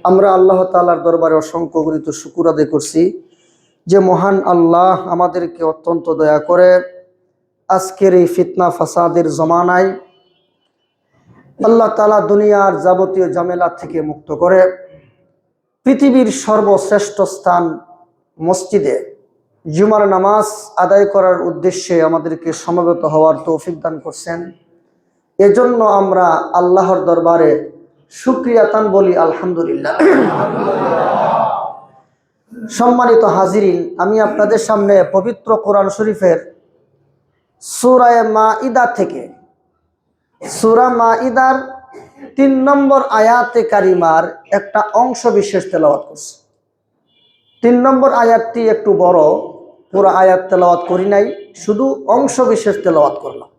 আমরা আল্লাহ তাআলার দরবারে অসংখ্য গণিত শুকর আদায় করছি যে মহান আল্লাহ আমাদেরকে অত্যন্ত দয়া করে আজকের এই ফিতনা ফাসাদের জমানায় আল্লাহ তাআলা দুনিয়ার যাবতীয় ঝামেলা থেকে মুক্ত করে পৃথিবীর সর্বশ্রেষ্ঠ স্থান মসজিদে জুমার নামাজ আদায় করার উদ্দেশ্যে আমাদেরকে সমবেত হওয়ার তৌফিক দান করছেন। এজন্য আমরা আল্লাহর দরবারে শুকরিয়াতান বলি আলহামদুলিল্লাহ। সম্মানিত হাজিরিন, আমি আপনাদের সামনে পবিত্র কোরআন শরীফের সূরা মাঈদা থেকে সূরা মাঈদার ৩ নম্বর আয়াতে কারিমার একটা অংশ বিশেষ তেলাওয়াত করছি। ৩ নম্বর আয়াতটি একটু বড়, পুরো আয়াত তেলাওয়াত করি নাই, শুধু অংশ বিশেষ তেলাওয়াত করলাম।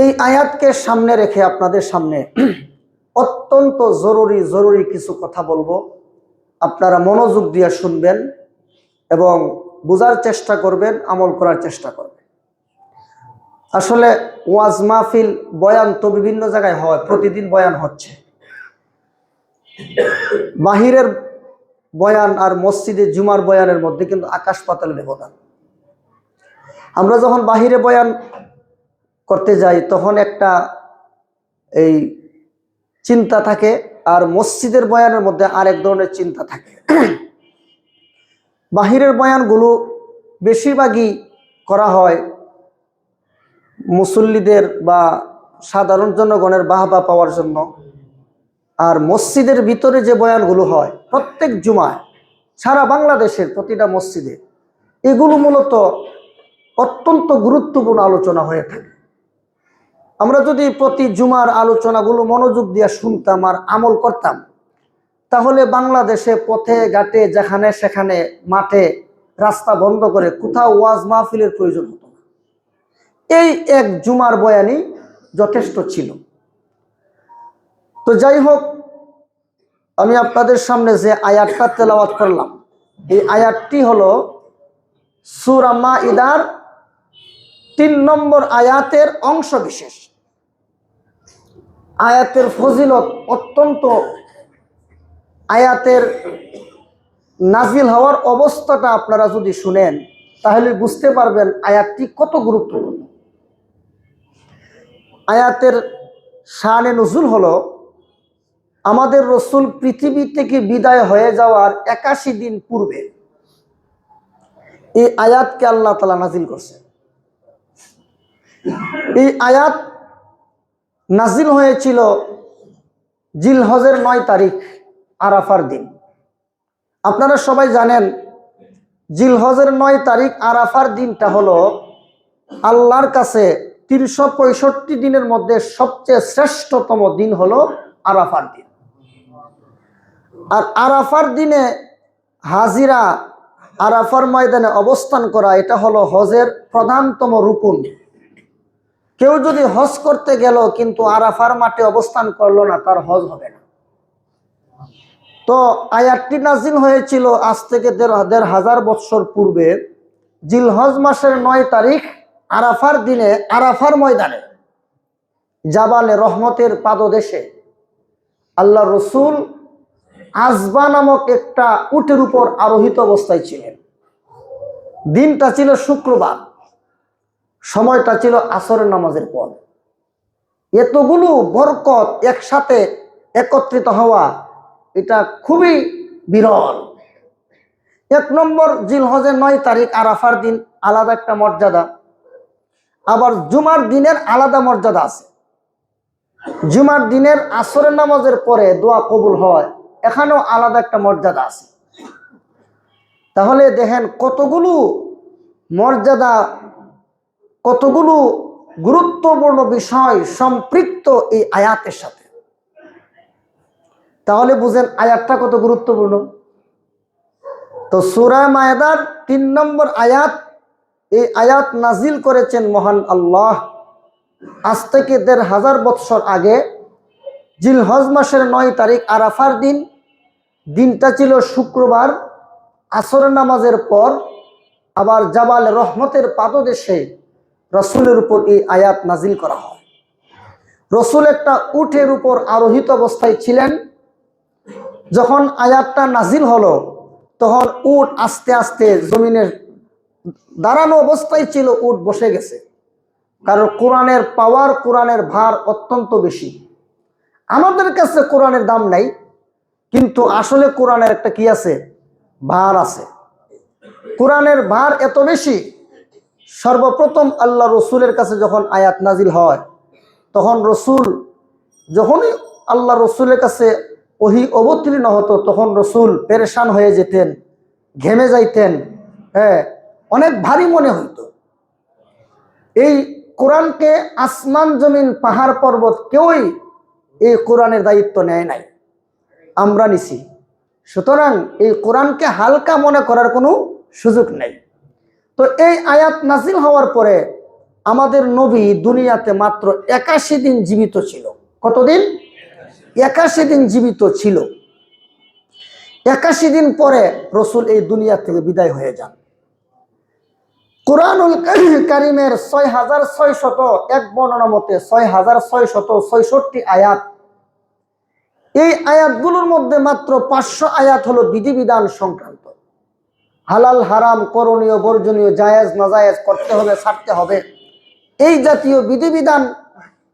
এই আয়াতকে সামনে রেখে আপনাদের সামনে অত্যন্ত জরুরি কিছু কথা বলবো। আপনারা মনোযোগ দিয়ে শুনবেন এবং বোঝার চেষ্টা করবেন, আমল করার চেষ্টা করবেন। আসলে ওয়াজ মাহফিল বয়ান তো বিভিন্ন জায়গায় হয়, প্রতিদিন বয়ান হচ্ছে। বাহিরের বয়ান আর মসজিদে জুমার বয়ানের মধ্যে কিন্তু আকাশ পাতাল ব্যবধান। আমরা যখন বাহিরে বয়ান করতে যাই তখন একটা এই চিন্তা থাকে, আর মসজিদের বয়ানের মধ্যে আরেক ধরনের চিন্তা থাকে। বাহিরের বয়ানগুলো বেশিরভাগই করা হয় মুসল্লিদের বা সাধারণ জনগণের বাহবা পাওয়ার জন্য, আর মসজিদের ভিতরে যে বয়ানগুলো হয় প্রত্যেক জুমায় সারা বাংলাদেশের প্রতিটা মসজিদে, এগুলো মূলত অত্যন্ত গুরুত্বপূর্ণ আলোচনা হয়ে থাকে। আমরা যদি প্রতি জুমার আলোচনাগুলো মনোযোগ দিয়ে শুনতাম আর আমল করতাম, তাহলে বাংলাদেশে পথে ঘাটে যেখানে সেখানে মাঠে রাস্তা বন্ধ করে কোথাও ওয়াজ মাহফিলের প্রয়োজন হতো না। এই এক জুমার বয়ানই যথেষ্ট ছিল। তো যাই হোক, আমি আপনাদের সামনে যে আয়াতটা তেলাওয়াত করলাম, এই আয়াতটি হলো সূরা মাঈদার ৩ নম্বর আয়াতের অংশ বিশেষ। আয়াতের ফজিলত অত্যন্ত, আয়াতের নাজিল হওয়ার অবস্থাটা আপনারা যদি শুনেন তাহলে বুঝতে পারবেন আয়াতটি কত গুরুত্বপূর্ণ। আয়াতের শানে নুজুল হলো আমাদের রসুল পৃথিবী থেকে বিদায় হয়ে যাওয়ার ৮১ দিন পূর্বে এই আয়াতকে আল্লাহ তাআলা নাজিল করছে। এই আয়াত নাজিল হয়েছিল জিলহজের ৯ তারিখ আরাফার দিন। আপনারা সবাই জানেন জিলহজের ৯ তারিখ আরাফার দিনটা হলো আল্লাহর কাছে ৩৬৫ দিনের মধ্যে সবচেয়ে শ্রেষ্ঠতম দিন হলো আরাফার দিন। আর আরাফার দিনে হাজিরা, আরাফার ময়দানে অবস্থান করা, এটা হলো হজের প্রধানতম রুকুন। কেউ যদি হজ করতে গেল কিন্তু আরাফার মাঠে অবস্থান করলো না, তার হজ হবে না। তো আয়াতটি নাজিল হয়েছিল আজ থেকে ১৫০০ বছর পূর্বে জিলহজ মাসের ৯ তারিখ আরাফার দিনে আরাফার ময়দানে জাবালে রহমতের পাদদেশে আল্লাহ রসুল আজবা নামক একটা উটের উপর আরোহিত অবস্থায় ছিলেন। দিনটা ছিল শুক্রবার, সময়টা ছিল আসরের নামাজের পর। এতগুলো বরকত একসাথে একত্রিত হওয়া এটা খুবই বিরল। ১ নম্বর, জিলহজের ৯ তারিখ আরাফার দিন আলাদা একটা মর্যাদা, আবার জুমার দিনের আলাদা মর্যাদা আছে। জুমার দিনের আসরের নামাজের পরে দোয়া কবুল হয়, এখানেও আলাদা একটা মর্যাদা আছে। তাহলে দেখেন কতগুলো মর্যাদা, কতগুলো গুরুত্বপূর্ণ বিষয় সম্পৃক্ত এই আয়াতের সাথে। তাহলে বুঝেন আয়াতটা কত গুরুত্বপূর্ণ। তো সূরা মাঈদার ৩ নম্বর আয়াত, এই আয়াত নাজিল করেছেন মহান আল্লাহ আজ থেকে ১৫০০ বছর আগে জিলহজ মাসের ৯ তারিখ আরাফার দিন। দিনটা ছিল শুক্রবার, আসরের নামাজের পর। আবার জাবাল রহমতের পাদদেশে রাসূলের উপর এই আয়াত নাজিল করা হয়। রসুল একটা উটের উপর আরোহিত অবস্থায় ছিলেন। যখন আয়াতটা নাজিল হলো তখন উট আস্তে আস্তে জমিনের দাঁড়ানো অবস্থায় ছিল, উট বসে গেছে। কারণ কোরআনের পাওয়ার, কোরআনের ভার অত্যন্ত বেশি। আমাদের কাছে কোরআনের দাম নাই, কিন্তু আসলে কোরআনের একটা কি আছে, ভার আছে। কোরআনের ভার এত বেশি, সর্বপ্রথম আল্লাহ রসুলের কাছে যখন আয়াত নাজিল হয় তখন রসুল, যখনই আল্লাহ রসুলের কাছে ওহী অবতীর্ণ হতো তখন রসুল পেরেশান হয়ে যেতেন, ঘেমে যাইতেন, হ্যাঁ, অনেক ভারী মনে হইতো। এই কোরআনকে আসমান জমিন পাহাড় পর্বত কেউই এই কোরআনের দায়িত্ব নেয় নাই, আমরা নিছি। সুতরাং এই কোরআনকে হালকা মনে করার কোনো সুযোগ নেই। তো এই আয়াত নাজিল হওয়ার পরে আমাদের নবী দুনিয়াতে মাত্র 81 দিন জীবিত ছিল। কতদিন? 81 দিন জীবিত ছিল। 81 দিন পরে রসুল এই দুনিয়া থেকে বিদায় হয়ে যান। কুরআনুল কারীমের 6600, এক বর্ণনা মতে 6666 আয়াত। এই আয়াতগুলোর মধ্যে মাত্র 500 আয়াত হলো বিধিবিধান সংক্রান্ত, হালাল হারাম, করণীয় বর্জনীয়, জায়েজ নাজায়েজ, করতে হবে ছাড়তে হবে, এই জাতীয় বিধিবিধান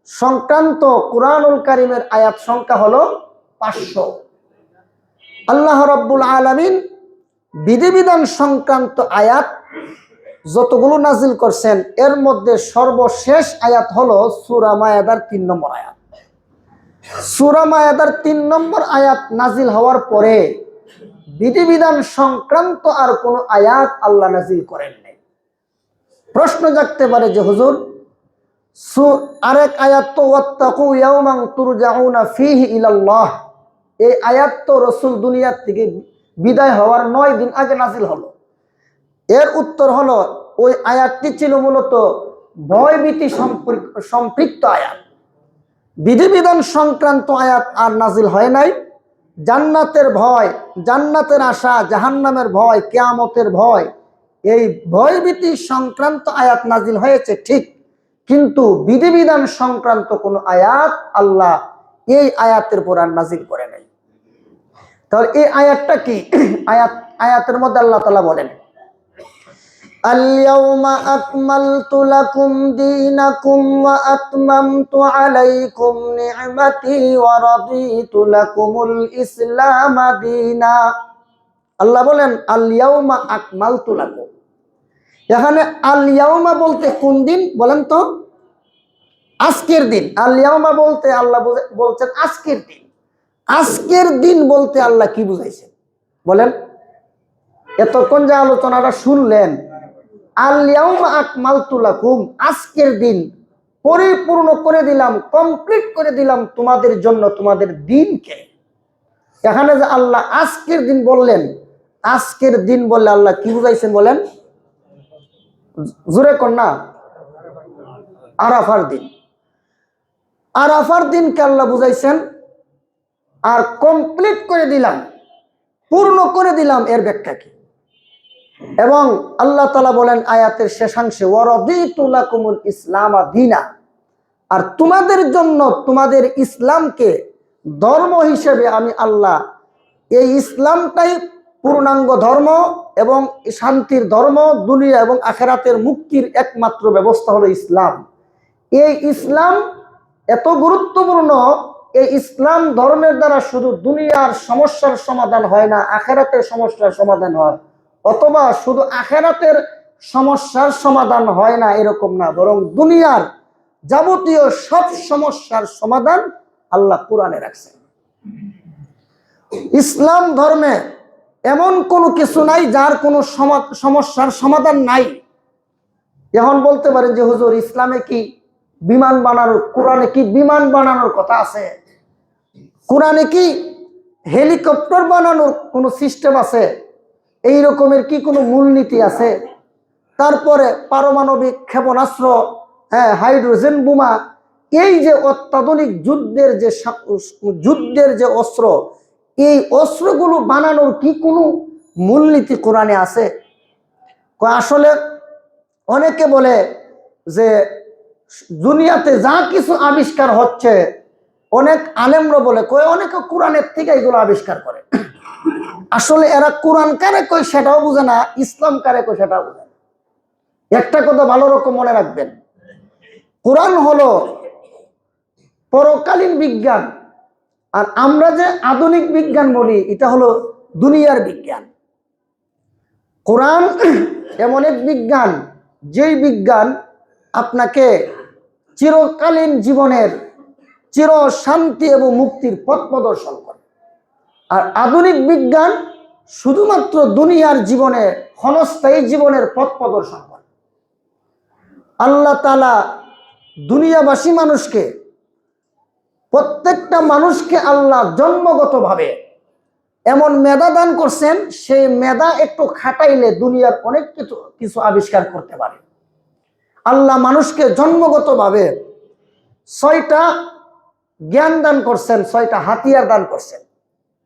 সংক্রান্ত কুরআনুল কারীমের আয়াত সংখ্যা হলো 500। আল্লাহ রাব্বুল আলামিন বিধিবিধান সংক্রান্ত আয়াত যতগুলো নাজিল করছেন এর মধ্যে সর্বশেষ আয়াত হলো সূরা মায়েদার 3 নম্বর আয়াত। সূরা মায়েদার 3 নম্বর আয়াত নাজিল হওয়ার পরে বিধিবিধান সংক্রান্ত আর কোন আয়াত আল্লাহ নাজিল করেন নাই। প্রশ্ন জাগতে পারে যে হুজুর, আরেক আয়াত তো ওয়াত্তাকু ইয়াওমান তুরজাউনা ফীহি ইলাল্লাহ, এই আয়াত তো রাসূল দুনিয়া থেকে বিদায় হওয়ার 9 দিন আগে নাজিল হলো। এর উত্তর হলো ওই আয়াতটি ছিল মূলত ভয়ভীতি সম্পৃক্ত আয়াত। বিধিবিধান সংক্রান্ত আয়াত আর নাজিল হয় নাই। জান্নাতের ভয়, জান্নাতের আশা, জাহান্নামের ভয়, কিয়ামতের ভয়, এই ভয়ভীতি সংক্রান্ত আয়াত নাজিল হয়েছে ঠিক, কিন্তু বিধিবিধান সংক্রান্ত কোন আয়াত আল্লাহ এই আয়াতের পর আর নাজিল করে নাই। তাহলে এই আয়াতটা কি? আয়াতের মধ্যে আল্লাহ তাআলা বলেন, আল-ইয়াওমা আকমালতু লাকুম দীনাকুম ওয়া আতমামতু আলাইকুম নি'মাতি ওয়া রাদিতু লাকুমুল ইসলাম দীনা। আল্লাহ বলেন আল-ইয়াওমা আকমালতু লাকুম। এখানে আল-ইয়াওমা বলতে কোন দিন বলেন তো? আজকের দিন। আল-ইয়াওমা বলতে আল্লাহ বলছেন আজকের দিন। আজকের দিন বলতে আল্লাহ কি বুঝাইছেন বলেন? এতক্ষণ যে আলোচনাটা শুনলেন, আল-ইয়াওমা আকমালতু লাকুম, আজকের দিন পরিপূর্ণ করে দিলাম, কমপ্লিট করে দিলাম তোমাদের জন্য তোমাদের দিনকে। এখানে যে আল্লাহ আজকের দিন বললেন, আজকের দিন বললে আল্লাহ কি বুঝাইছেন বলেন? জোরে কর না। আরাফার দিন। আরাফার দিনকে আল্লাহ বুঝাইছেন। আর কমপ্লিট করে দিলাম, পূর্ণ করে দিলাম, এর ব্যাখ্যা কি? এবং আল্লাহ তাআলা বলেন আয়াতের শেষাংশে, ওয়া রাদিতু লাকুমুল ইসলাম দীনা, আর তোমাদের জন্য তোমাদের ইসলামকে ধর্ম হিসেবে আমি আল্লাহ, এই ইসলামটাই পূর্ণাঙ্গ ধর্ম এবং শান্তির ধর্ম, দুনিয়া এবং আখিরাতের মুক্তির একমাত্র ব্যবস্থা হলো ইসলাম। এই ইসলাম এত গুরুত্বপূর্ণ, এই ইসলাম ধর্মের দ্বারা শুধু দুনিয়ার সমস্যার সমাধান হয় না, আখিরাতের সমস্যার সমাধান হয়, অথবা শুধু আখিরাতের সমস্যার সমাধান হয় না এরকম না, বরং দুনিয়ার যাবতীয় সব সমস্যার সমাধান আল্লাহ কোরআনে রাখছেন। ইসলাম ধর্মে এমন কোনো কিছু নাই যার কোনো সমস্যার সমাধান নাই। এখন বলতে পারেন যে হুজুর, ইসলামে কি বিমান বানানোর, কোরআনে কি বিমান বানানোর কথা আছে? কোরআনে কি হেলিকপ্টার বানানোর কোনো সিস্টেম আছে? এই রকমের কি কোনো মূলনীতি আছে? তারপরে পারমাণবিক ক্ষেপণাস্ত্র, হ্যাঁ, হাইড্রোজেন বোমা, এই যে অত্যাধুনিক যুদ্ধের যে অস্ত্র, এই অস্ত্রগুলো বানানোর কি কোনো মূলনীতি কোরআনে আছে? আসলে অনেকে বলে যে দুনিয়াতে যা কিছু আবিষ্কার হচ্ছে, অনেক আলেমরা বলে কয় অনেকে কোরআনের থেকে এগুলো আবিষ্কার করে। আসলে এরা কোরআন কারে কয় সেটাও বুঝে না, ইসলাম কারে কয় সেটাও বুঝে না। একটা কথা ভালো রকম মনে রাখবেন, কোরআন হলো পরকালীন বিজ্ঞান, আর আমরা যে আধুনিক বিজ্ঞান বলি এটা হলো দুনিয়ার বিজ্ঞান। কোরআন এমন এক বিজ্ঞান, যেই বিজ্ঞান আপনাকে চিরকালীন জীবনের চির শান্তি এবং মুক্তির পথ প্রদর্শন করে। আর আধুনিক বিজ্ঞান শুধুমাত্র দুনিয়ার জীবনে ক্ষণস্থায়ী জীবনের পথ প্রদর্শন করে। আল্লাহ তাআলা দুনিয়াবাসী মানুষকে, প্রত্যেকটা মানুষকে আল্লাহ জন্মগতভাবে এমন মেধা দান করছেন, সেই মেধা একটু খাটাইলে দুনিয়ার অনেক কিছু আবিষ্কার করতে পারে। আল্লাহ মানুষকে জন্মগতভাবে 6টা জ্ঞান দান করছেন, 6টা হাতিয়ার দান করছেন।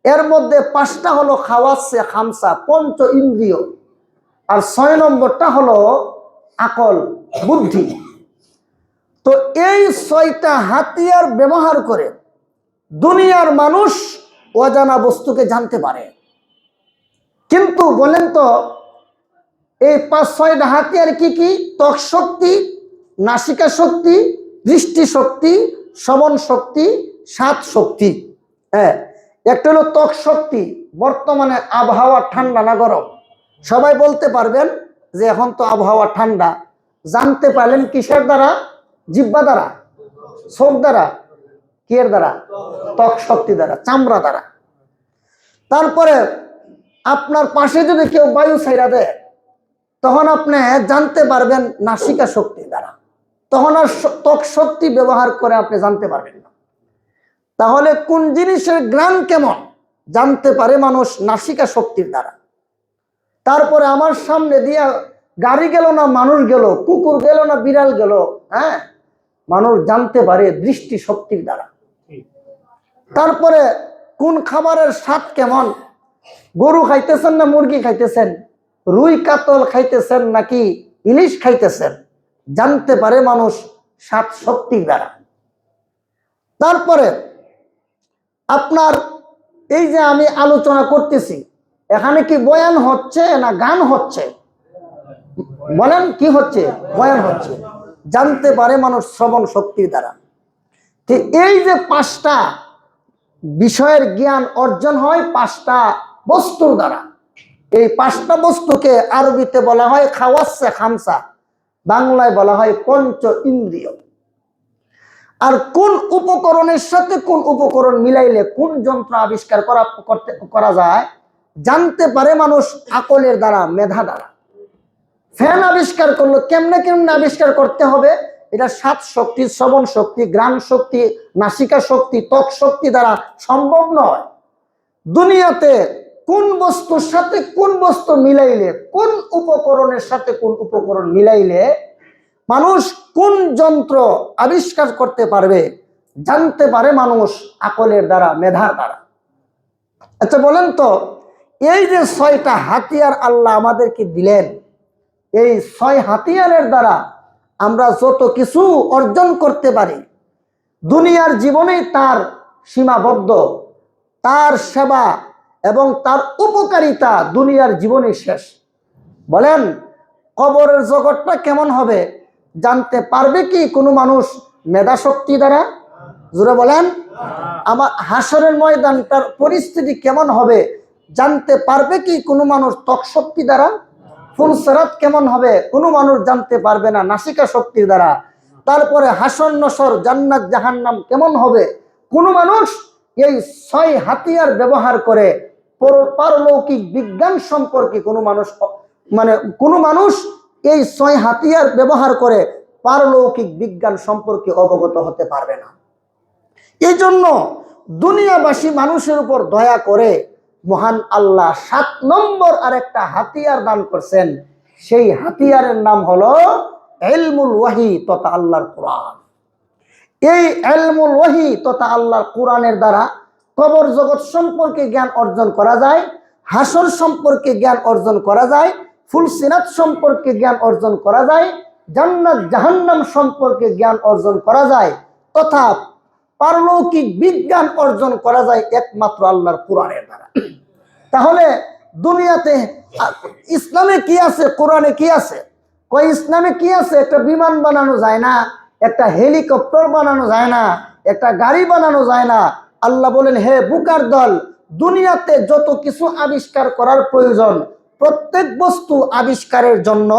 এর মধ্যে 5টা হলো খাওয়াসে খামসা, পঞ্চ ইন্দ্রিয়, আর 6 নম্বরটা হলো আকল, বুদ্ধি। তো এই 6টা হাতিয়ার ব্যবহার করে দুনিয়ার মানুষ অজানা বস্তুকে জানতে পারে। কিন্তু বলেন তো এই 5-6টা হাতিয়ার কি কি? ত্বক শক্তি, নাসিকা শক্তি, দৃষ্টি শক্তি, শ্রবণ শক্তি, স্বাদ শক্তি। হ্যাঁ, একটা হলো ত্বক শক্তি। বর্তমানে আবহাওয়া ঠান্ডা না গরম? সবাই বলতে পারবেন যে এখন তো আবহাওয়া ঠান্ডা। জানতে পারলেন কিসের দ্বারা? জিহ্বা দ্বারা, চোখ দ্বারা, কিয়ের দ্বারা? ত্বক শক্তি দ্বারা, চামড়া দ্বারা। তারপরে আপনার পাশে যদি কেউ বায়ু ছাইরা দেয়, তখন আপনি জানতে পারবেন নাসিকা শক্তি দ্বারা। তখন আর ত্বক শক্তি ব্যবহার করে আপনি জানতে পারবেন না। তাহলে কোন জিনিসের গ্রাম কেমন জানতে পারে মানুষ নাসিকা শক্তির দ্বারা। তারপরে আমার সামনে দিয়া গাড়ি গেল না মানুষ গেল, কুকুর গেল না বিড়াল গেল, হ্যাঁ, মানুষ জানতে পারে দৃষ্টি শক্তির দ্বারা। তারপরে কোন খাবারের স্বাদ কেমন, গরু খাইতেছেন না মুরগি খাইতেছেন, রুই কাতল খাইতেছেন নাকি ইলিশ খাইতেছেন, জানতে পারে মানুষ স্বাদ শক্তির দ্বারা। তারপরে আপনার এই যে আমি আলোচনা করতেছি, এখানে কি বয়ান হচ্ছে না গান হচ্ছে? বলেন কি হচ্ছে? বয়ান হচ্ছে। জানতে পারে মানুষ শ্রবণ শক্তির দ্বারা। তো এই যে 5টা বিষয়ের জ্ঞান অর্জন হয় 5টা বস্তুর দ্বারা। এই 5টা বস্তুকে আরবিতে বলা হয় খাওয়াসে খামসা, বাংলায় বলা হয় পঞ্চ ইন্দ্রিয়। আর কোন উপকরণের সাথে কোন উপকরণ মিলাইলে কোন যন্ত্র আবিষ্কার করা যায় জানতে পারে মানুষ আকলের দ্বারা, মেধা দ্বারা। ফ্যান আবিষ্কার করলো, কেমনে কেমনে আবিষ্কার করতে হবে, এটা স্বাদ শক্তি, শ্রবণ শক্তি, ঘ্রাণ শক্তি, নাসিকা শক্তি, ত্বক শক্তি দ্বারা সম্ভব নয়। দুনিয়াতে কোন বস্তুর সাথে কোন বস্তু মিলাইলে, কোন উপকরণের সাথে কোন উপকরণ মিলাইলে মানুষ কোন যন্ত্র আবিষ্কার করতে পারবে জানতে পারে মানুষ আকলের দ্বারা, মেধার দ্বারা। আচ্ছা বলেন তো, এই যে 6টা হাতিয়ার আল্লাহ আমাদেরকে দিলেন, এই 6 হাতিয়ারের দ্বারা আমরা যত কিছু অর্জন করতে পারি, দুনিয়ার জীবনেই তার সীমাবদ্ধ, তার সেবা এবং তার উপকারিতা দুনিয়ার জীবনে শেষ। বলেন কবরের জগৎটা কেমন হবে জানতে পারবে কি কোনো মানুষ মেধা শক্তি দ্বারা? জোরে বলেন। আমার হাসরের ময়দানটার পরিস্থিতি কেমন হবে জানতে পারবে কি কোনো মানুষ ত্বক শক্তি দ্বারা? ফুলসিরাত কেমন হবে কোনো মানুষ জানতে পারবে না নাসিকা শক্তির দ্বারা। তারপরে হাসর নসর, জান্নাত জাহান্নাম কেমন হবে কোনো মানুষ এই 6 হাতিয়ার ব্যবহার করে পারলৌকিক বিজ্ঞান সম্পর্কে কোনো মানুষ এই 6 হাতিয়ার ব্যবহার করে পারলৌকিক বিজ্ঞান সম্পর্কে অবগত হতে পারবে না। এই জন্য দুনিয়াবাসী মানুষের উপর দয়া করে মহান আল্লাহ 7 নম্বর আরেকটা হাতিয়ার দান করছেন। সেই হাতিয়ারের নাম হলো ইলমুল ওয়াহি তথা আল্লাহর কোরআন। এই ইলমুল ওয়াহি তথা আল্লাহর কোরআনের দ্বারা কবর জগৎ সম্পর্কে জ্ঞান অর্জন করা যায়, হাসর সম্পর্কে জ্ঞান অর্জন করা যায়, ফুলসিরাত সম্পর্কে জ্ঞান অর্জন করা যায়, জান্নাত জাহান্নাম সম্পর্কে জ্ঞান অর্জন করা যায় তথা পারলৌকিক বিজ্ঞান অর্জন করা যায় একমাত্র আল্লাহর কোরআনের দ্বারা। তাহলে দুনিয়াতে ইসলামে কি আছে, কোরআনে কি আছে? কই ইসলামে কি আছে? একটা বিমান বানানো যায় না, একটা হেলিকপ্টার বানানো যায় না, একটা গাড়ি বানানো যায় না। আল্লাহ বলেন, হে বুকার দল, দুনিয়াতে যত কিছু আবিষ্কার করার প্রয়োজন প্রত্যেক বস্তু আবিষ্কারের জন্য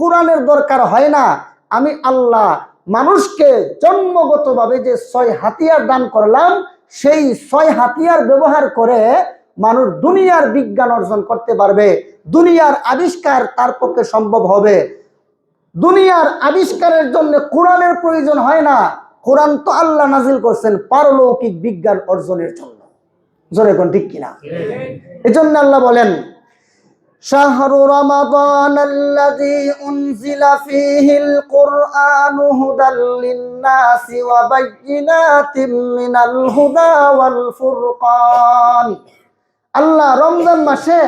কোরআনের দরকার হয় না। আমি আল্লাহ মানুষকে জন্মগতভাবে যে 6 হাতিয়ার দান করলাম, সেই 6 হাতিয়ার ব্যবহার করে মানুষ দুনিয়ার বিজ্ঞান অর্জন করতে পারবে, দুনিয়ার আবিষ্কার তার পক্ষে সম্ভব হবে। দুনিয়ার আবিষ্কারের জন্য কোরআনের প্রয়োজন হয় না। কোরআন তো আল্লাহ নাজিল করছেন পারলৌকিক বিজ্ঞান অর্জনের জন্য। জোরে কোন ঠিক কিনা? এজন্য আল্লাহ বলেন, শাহরু রমাদানাল্লাযী উনজিলা ফীহিল কুরআনু হুদাল লিন-নাসি ওয়া বায়্যিনাতিম মিনাল হুদা ওয়াল ফুরকান। আল্লাহ রমজান মাসে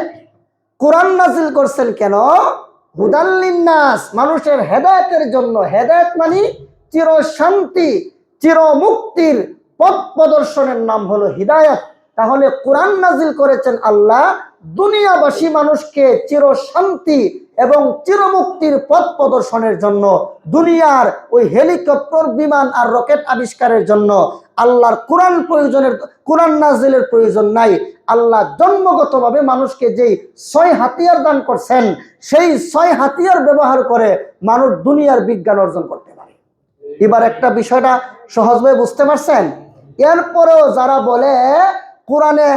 কোরআন নাজিল করছেন কেন? হুদাল লিন-নাস, মানুষের হেদায়েতের জন্য। হেদায়েত মানে চির শান্তি, চির মুক্তির পথ প্রদর্শনের নাম হলো হিদায়াত। তাহলে কোরআন নাজিল করেছেন আল্লাহ দুনিয়াবাসী মানুষকে চির শান্তি এবং চিরমুক্তির পথ প্রদর্শনের জন্য। দুনিয়ার ওই হেলিকপ্টার, বিমান আর রকেট আবিষ্কারের জন্য আল্লাহর কোরআন নাজিলের প্রয়োজন নাই। আল্লাহ জন্মগতভাবে মানুষকে যেই 6 হাতিয়ার দান করছেন, সেই 6 হাতিয়ার ব্যবহার করে মানুষ দুনিয়ার বিজ্ঞান অর্জন করতে পারে। এবার একটা বিষয়টা সহজভাবে বুঝতে পারছেন? এরপরেও যারা বলে কোরআনে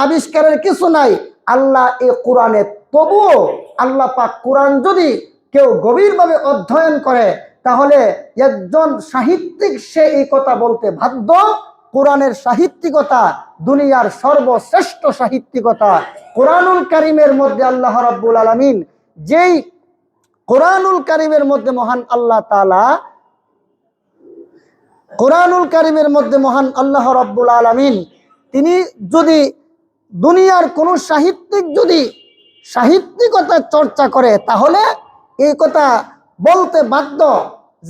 আবিষ্কারের কিছু নাই, আল্লাহ এই কোরআনে, তবুও আল্লাহ পাক কোরআন যদি কেউ গভীরভাবে অধ্যয়ন করে তাহলে একজন সাহিত্যিক সে এই কথা বলতে বাধ্য, কোরআনের সাহিত্যিকতা দুনিয়ার সর্বশ্রেষ্ঠ সাহিত্যিকতা। কোরআনুল কারীমের মধ্যে আল্লাহ রাব্বুল আলামিন, যেই কোরআনুল কারীমের মধ্যে মহান আল্লাহ তাআলা, কোরআনুল কারীমের মধ্যে মহান আল্লাহ রাব্বুল আলামিন তিনি যদি দুনিয়ার কোন সাহিত্যিক যদি সাহিত্যিকতা চর্চা করে তাহলে এই কথা বলতে বাধ্য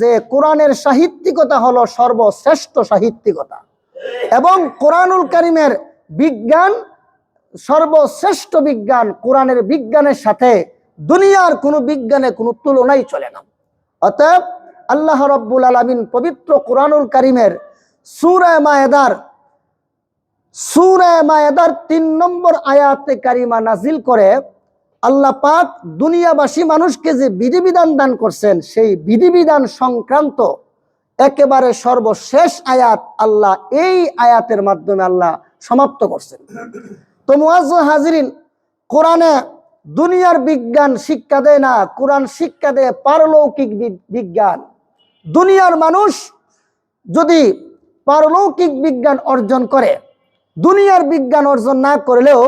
যে কোরআনের সাহিত্যিকতা হলো সর্বশ্রেষ্ঠ সাহিত্যিকতা এবং কোরআনুল কারীমের বিজ্ঞান সর্বশ্রেষ্ঠ বিজ্ঞান। কোরআনের বিজ্ঞানের সাথে দুনিয়ার কোনো বিজ্ঞানে কোনো তুলনাই চলে না। অতএব আল্লাহ রাব্বুল আলামিন পবিত্র কোরআনুল কারীমের সূরা মায়েদার 3 নম্বর আয়াতে কারিমা নাজিল করে আল্লাহ পাক দুনিয়াবাসী মানুষকে যে বিধিবিধান দান করছেন, সেই বিধিবিধান সংক্রান্ত একেবারে সর্বশেষ আয়াত আল্লাহ এই আয়াতের মাধ্যমে আল্লাহ সমাপ্ত করছেন। তো মুআজ্জাজ হাজিরিন, কোরআনে দুনিয়ার বিজ্ঞান শিক্ষা দেয় না, কোরআন শিক্ষা দেয় পারলৌকিক বিজ্ঞান। দুনিয়ার মানুষ যদি পারলৌকিক বিজ্ঞান অর্জন করে, দুনিয়ার বিজ্ঞান অর্জন না করলেও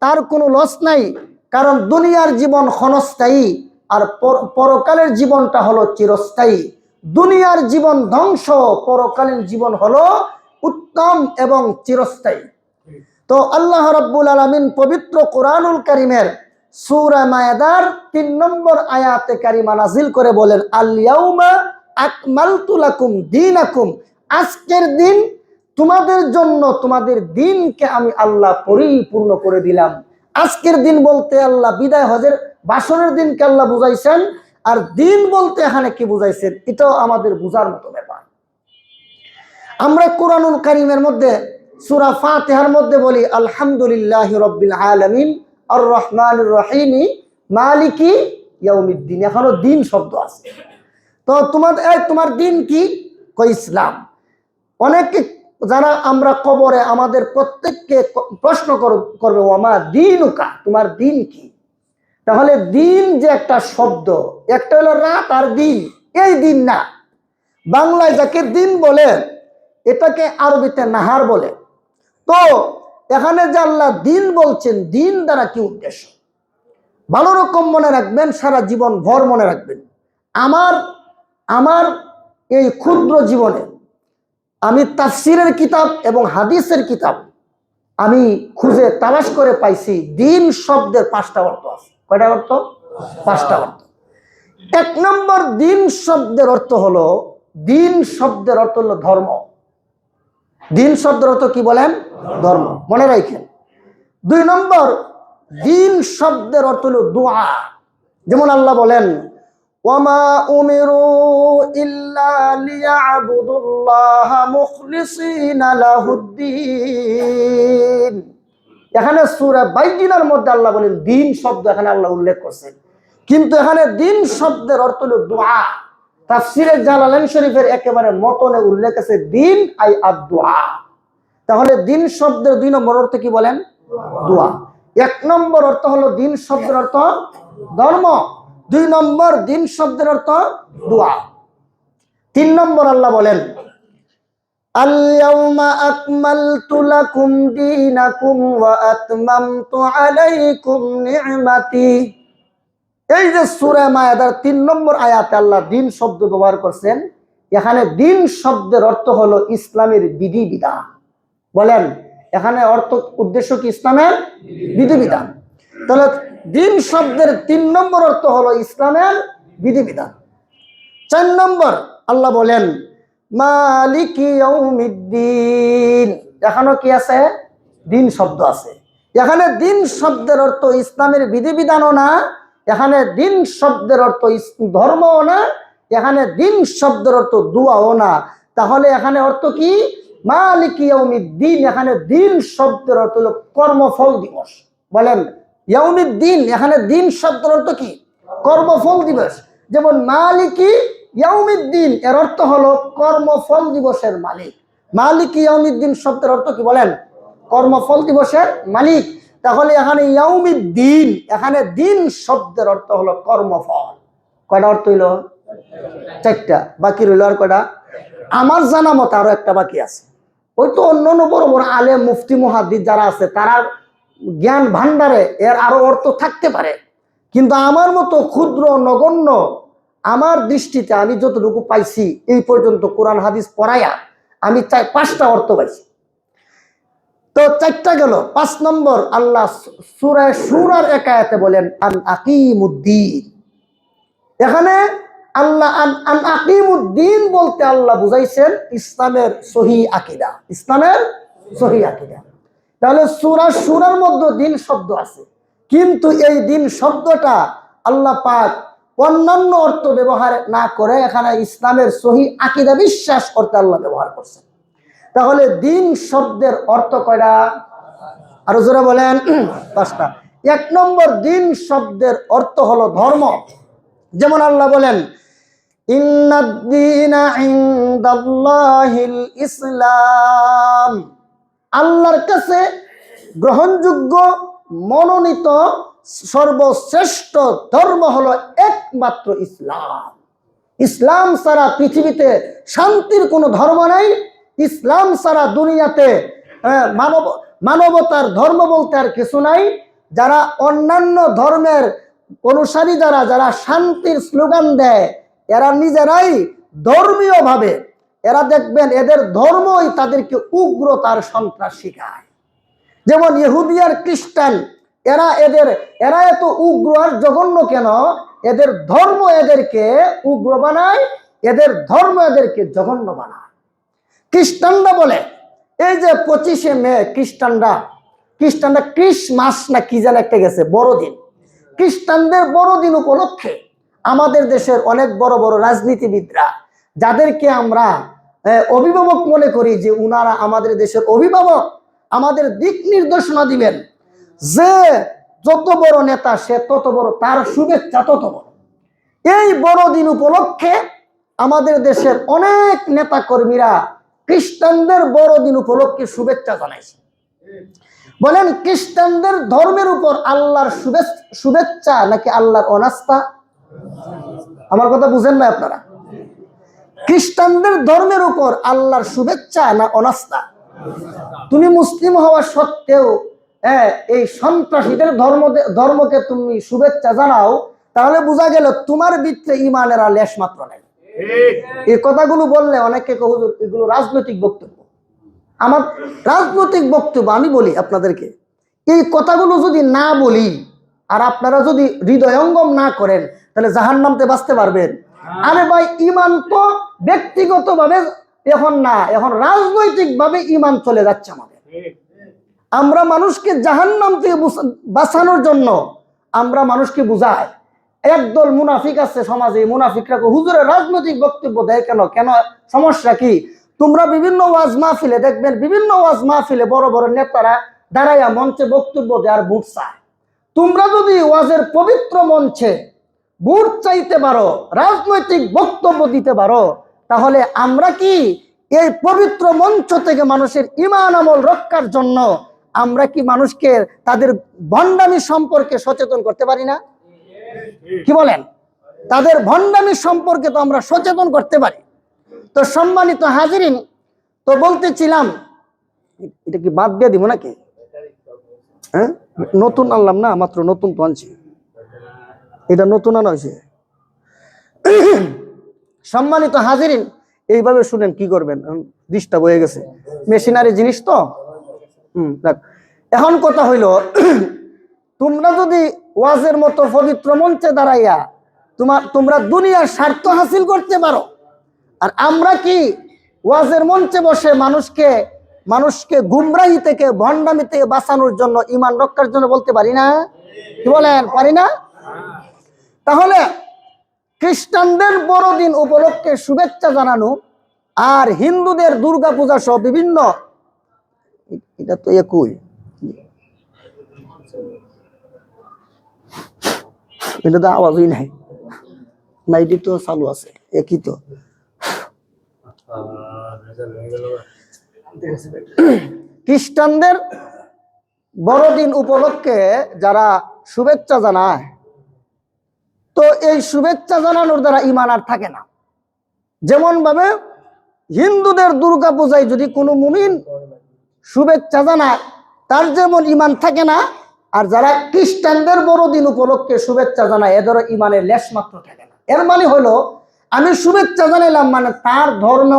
তার কোনো লস নাই, কারণ দুনিয়ার জীবন ক্ষণস্থায়ী আর পরকালের জীবনটা হলো চিরস্থায়ী। দুনিয়ার জীবন ধ্বংস, পরকালীন জীবন হলো উত্তম এবং চিরস্থায়ী। তো আল্লাহ রাব্বুল আলামিন পবিত্র কোরআনুল কারীমের সূরা মায়েদার 3 নম্বর আয়াতে কারিমা নাজিল করে বলেন, আল ইয়াউমা আকমালতু লাকুম দীনাকুম, আজকের দিন তোমাদের জন্য তোমাদের দিনকে আমি আল্লাহ পরিপূর্ণ করে দিলাম। আজকের দিন বলতে আল্লাহ বিদায় হজের ভাষণের দিনকে আল্লাহ বুঝাইছেন, আর দিন বলতে এখানে কি বুঝাইছেন এটাও আমাদের বুঝার মতো ব্যাপার। আমরা কোরআনুল কারীমের মধ্যে সূরা ফাতিহার মধ্যে বলি আলহামদুলিল্লাহি রাব্বিল আলামিন আর রহমানির রহিম মালিকি ইয়াউমিদ্দিন। এখনো দিন শব্দ আছে। তো তোমার দিন কি? কই ইসলাম। অনেকে যারা আমরা কবরে আমাদের প্রত্যেককে প্রশ্ন করবে, ওমা দীনুকা, তোমার দিন কি? তাহলে দিন যে একটা শব্দ, একটা হলো রাত আর দিন, এই দিন না। বাংলায় যাকে দিন বলে এটাকে আরবিতে নাহার বলে। তো এখানে যে আল্লাহ দিন বলছেন, দিন দ্বারা কি উদ্দেশ্য ভালো রকম মনে রাখবেন, সারা জীবন ভর মনে রাখবেন। আমার এই ক্ষুদ্র জীবনে আমি তাফসিরের কিতাব এবং হাদিসের কিতাব আমি খুঁজে তালাশ করে পাইছি, দিন শব্দের 5টা অর্থ আছে। কয়টা অর্থ? 5টা অর্থ। এক নম্বর দিন শব্দের অর্থ হলো ধর্ম। দিন শব্দের অর্থ কি বলেন? ধর্ম, মনে রাখেন। 2 নম্বর দিন শব্দের অর্থ হলো দোয়া। যেমন আল্লাহ বলেন, ওয়ামা উমিরু ইল্লা লিয়াবুদুল্লাহা মুখলিসিনা লাহুদ্দিন। এখানে সূরা বাইয়িনার মধ্যে আল্লাহ বলেন দিন শব্দ এখানে আল্লাহ উল্লেখ করছেন, কিন্তু এখানে দিন শব্দের অর্থ হলো দোয়া। তাফসিরে জালালাইন শরীফের একেবারে মতনে উল্লেখ আছে দিন আই আদ-দুআ। তাহলে দিন শব্দের 2 নম্বর অর্থ কি বলেন? দোয়া। 1 নম্বর অর্থ হলো দিন শব্দের অর্থ ধর্ম, 2 নম্বর দিন শব্দের অর্থ দোয়া। 3 নম্বর আল্লাহ বলেন, আল-ইয়াউমা আকমালতু লাকুম দীনাকুম ওয়া আতমামতু আলাইকুম নি'মাতি। এই যে সূরা মায়েদার 3 নম্বর আয়াতে আল্লাহ দিন শব্দ ব্যবহার করছেন, এখানে দিন শব্দের অর্থ হলো ইসলামের বিধিবিধান। বলেন, এখানে অর্থ উদ্দেশ্য কি? ইসলামের বিধিবিধান। তাহলে দিন শব্দের 3 নম্বর অর্থ হলো ইসলামের বিধিবিধান। 4 নম্বর আল্লাহ বলেন মালিকি ইয়াউমিদ্দিন। এখানেও কি আছে? দিন শব্দ আছে। এখানে দিন শব্দের অর্থ ইসলামের বিধিবিধানও না, এখানে দিন শব্দের অর্থ ধর্মও না, এখানে দিন শব্দের অর্থ দোয়াও না। তাহলে এখানে অর্থ কি? মালিকি ইয়াউমিদ্দিন। এখানে দিন শব্দের অর্থ হলো কর্মফল দিবস। বলেন, ইয়াউমিদ্দিন এখানে দিন শব্দের অর্থ কি? কর্মফল দিবস। যেমন মালিকি ইয়াউমিদ্দিন এর অর্থ হলো কর্মফল দিবসের মালিক। মালিকি ইয়াউমিদ্দিন শব্দের অর্থ কি বলেন? কর্মফল দিবসের মালিক। তাহলে এখানে ইয়াউমিদ্দিন, এখানে দিন শব্দের অর্থ হলো কর্মফল। কয়টা অর্থ হইল? 4টা। বাকি রইল আর কয়টা? আমার জানা মতো আরো একটা বাকি আছে। ওই তো অন্য বড় বড় আলেম মুফতি মুহাদ্দিস যারা আছে তারা জ্ঞান ভান্ডারে এর আরো অর্থ থাকতে পারে, কিন্তু আমার মতো ক্ষুদ্র নগণ্য, আমার দৃষ্টিতে আমি যতটুকু পাইছি এই পর্যন্ত কোরআন হাদিস পড়াইয়া আমি 5টা অর্থ পাইছি। তো 4টা গেল। 5 নম্বর আল্লাহ সূরা শুরার 1 আয়াতে বলেন আন আকিমুদ্দিন। এখানে আল্লাহ আন আকিমুদ্দিন বলতে আল্লাহ বুঝাইছেন ইসলামের সহি আকীদা, ইসলামের সহি আকীদা। তাহলে সূরা শুরার মধ্যে দিন শব্দ আছে, কিন্তু এই দিন শব্দটা আল্লাহ পাক অন্যান্য অর্থ ব্যবহার না করে এখানে ইসলামের সহি আকীদা বিশ্বাস করতে আল্লাহ ব্যবহার করছেন। তাহলে দিন শব্দের অর্থ কয়টা? আরো জোরে বলেন। 5টা। 1 নম্বর দিন শব্দের অর্থ হলো ধর্ম। যেমন আল্লাহ বলেন ইন্নাদ-দীনা ইনদাল্লাহিল ইসলাম। আল্লাহর কাছে গ্রহণযোগ্য মনোনীত সর্বশ্রেষ্ঠ ধর্ম হলো একমাত্র ইসলাম। ইসলাম ছাড়া পৃথিবীতে শান্তির কোনো ধর্ম নাই। ইসলাম ছাড়া দুনিয়াতে মানবতার ধর্ম বলতে আর কিছু নাই। যারা অন্যান্য ধর্মের অনুসারী যারা শান্তির স্লোগান দেয়, এরা নিজেরাই ধর্মীয় ভাবে এরা দেখবেন এদের ধর্মই তাদেরকে উগ্রতার সন্ত্রাস শিখায়। যেমন ইহুদি আর খ্রিস্টান, এরা এত উগ্র আর জঘন্য কেন? এদের ধর্ম এদেরকে উগ্র বানায়, এদের ধর্ম এদেরকে জঘন্য বানায়। খ্রিস্টানরা বলে এই যে 25শে মে খ্রিস্টানরা ক্রিসমাস না কি যেন একটা গেছে বড়দিন, খ্রিস্টানদের বড়দিন উপলক্ষে আমাদের দেশের অনেক বড় বড় রাজনীতিবিদরা, যাদেরকে আমরা অভিভাবক মনে করি যে উনারা আমাদের দেশের অভিভাবক, আমাদের দিক নির্দেশনা দিবেন, যে যত বড় নেতা সে তত বড়, তার শুভেচ্ছা তত বড়। এই বড়দিন উপলক্ষে আমাদের দেশের অনেক নেতা কর্মীরা খ্রিস্টানদের বড়দিন উপলক্ষে শুভেচ্ছা জানাইছে। বলেন, খ্রিস্টানদের ধর্মের উপর আল্লাহর শুভেচ্ছা নাকি আল্লাহর অনাস্থা? আমার কথা বুঝেন না আপনারা? খ্রিস্টানদের ধর্মের উপর আল্লাহর শুভেচ্ছা না অনাস্থা? তুমি মুসলিম হওয়া সত্ত্বেও এই সন্ত্রাসীদের ধর্মকে তুমি শুভেচ্ছা জানাও, তাহলে বোঝা গেল তোমার ভিতরে ঈমানের আর লেশ মাত্র নেই। এই কথাগুলো বললে অনেকে হুজুর এগুলো রাজনৈতিক বক্তব্য। আমার রাজনৈতিক বক্তব্য আমি বলি আপনাদেরকে, এই কথাগুলো যদি না বলি আর আপনারা যদি হৃদয়ঙ্গম না করেন, তাহলে জাহান্নামতে বাঁচতে পারবেন? আরে ভাই, ইমান তো ব্যক্তিগতভাবে এখন না, এখন রাজনৈতিকভাবে ইমান চলে যাচ্ছে আমাদের। আমরা মানুষকে জাহান্নাম থেকে বাঁচানোর জন্য আমরা মানুষকে বুঝাই। একদল মুনাফিক আছে সমাজে, মুনাফিকরা হুজুরের রাজনৈতিক বক্তব্য দেয় কেন? কেন সমস্যা কি? তোমরা বিভিন্ন ওয়াজ মাহফিলে দেখবেন, বিভিন্ন ওয়াজ মাহফিলে বড় বড় নেতারা দাঁড়াইয়া মঞ্চে বক্তব্য দেয় আর ভোট চায়। তোমরা যদি ওয়াজের পবিত্র মঞ্চে ভোট চাইতে পারো, রাজনৈতিক বক্তব্য দিতে পারো, তাহলে আমরা কি এই পবিত্র মঞ্চ থেকে মানুষের ঈমান আমল রক্ষার জন্য আমরা কি মানুষকে তাদের ভণ্ডামি সম্পর্কে সচেতন করতে পারি না? কি বলেন? তাদের ভণ্ডামি সম্পর্কে তো আমরা সচেতন করতে পারি। তো সম্মানিত হাজিরিন, তো বলতেছিলাম, এটা কি বাদ দিয়ে দিব নাকি? হ্যাঁ, নতুন আনলাম না, মাত্র নতুন তো আনছি, এটা নতুন আনা হয়েছে। সম্মানিত হাজিরিন, এইভাবে শুনেন, কি করবেন, ডিস্টার্ব হয়ে গেছে, মেশিনারি জিনিস তো। এখন কথা হইল, তোমরা যদি ওয়াজের মতো পবিত্র মঞ্চে দাঁড়াইয়া তোমরা দুনিয়ার স্বার্থ হাসিল করতে পারো, আর আমরা কি ওয়াজের মঞ্চে বসে মানুষকে গুমরাহি থেকে, ভণ্ডামি থেকে বাঁচানোর জন্য, ঈমান রক্ষার জন্য বলতে পারি না? কি বলেন, পারি না? তাহলে খ্রিস্টানদের বড়দিন উপলক্ষে শুভেচ্ছা জানানো আর হিন্দুদের দুর্গা পূজা সহ বিভিন্ন, এটা তো একই, এটা তো আওয়াজই নাই, নাইটি তো চালু আছে, একই তো। খ্রিস্টানদের বড়দিন উপলক্ষে যারা শুভেচ্ছা জানায়, তো এই শুভেচ্ছা জানানোর দ্বারা ঈমান আর থাকে না। যেমন ভাবে হিন্দুদের দুর্গা পূজায় যদি কোনো মুমিন শুভেচ্ছা জানায়, তার যেমন ঈমান থাকে না, আর যারা খ্রিস্টানদের বড়দিন উপলক্ষে শুভেচ্ছা জানায়, এদেরও ঈমানের লেশ মাত্র থাকে না। এর মানে হলো, আমি শুভেচ্ছা জানাইলাম মানে তার ধর্ম,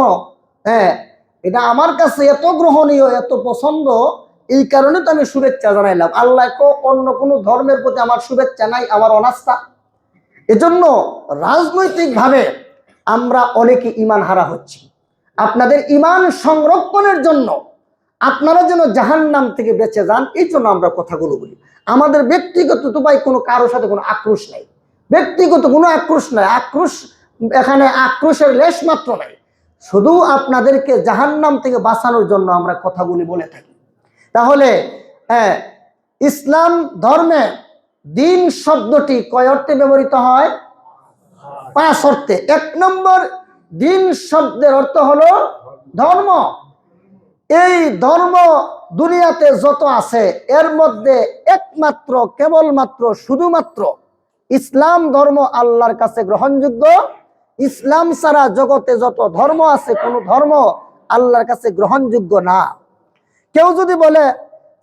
হ্যাঁ, এটা আমার কাছে এত গ্রহণীয়, এত পছন্দ, এই কারণে তো আমি শুভেচ্ছা জানাইলাম। আল্লাহ অন্য কোনো ধর্মের প্রতি আমার শুভেচ্ছা নাই, আমার অনাস্থা। এজন্য রাজনৈতিকভাবে আমরা অনেকে ঈমান হারা হচ্ছি। আপনাদের ঈমান সংরক্ষণের জন্য, আপনারা যেন জাহান্নাম থেকে বেঁচে যান, এই জন্য আমরা কথাগুলো বলি। আমাদের ব্যক্তিগত তো ভাই কোনো কারোর সাথে কোনো আক্রোশ নাই, ব্যক্তিগত কোনো আক্রোশ নাই, এখানে আক্রোশের লেশ মাত্র নাই। শুধু আপনাদেরকে জাহান্নাম থেকে বাঁচানোর জন্য আমরা কথাগুলি বলে থাকি। তাহলে ইসলাম ধর্মে দিন শব্দটি কয় অর্থে ব্যবহৃত হয়? 5 অর্থে। 1 নম্বর, দিন শব্দের অর্থ হলো ধর্ম। এই ধর্ম দুনিয়াতে যত আছে, এর মধ্যে একমাত্র, কেবলমাত্র, শুধুমাত্র ইসলাম ধর্ম আল্লাহর কাছে গ্রহণযোগ্য। ইসলাম ছাড়া জগতে যত ধর্ম আছে, কোনো ধর্ম আল্লাহর কাছে গ্রহণযোগ্য না। কেউ যদি বলে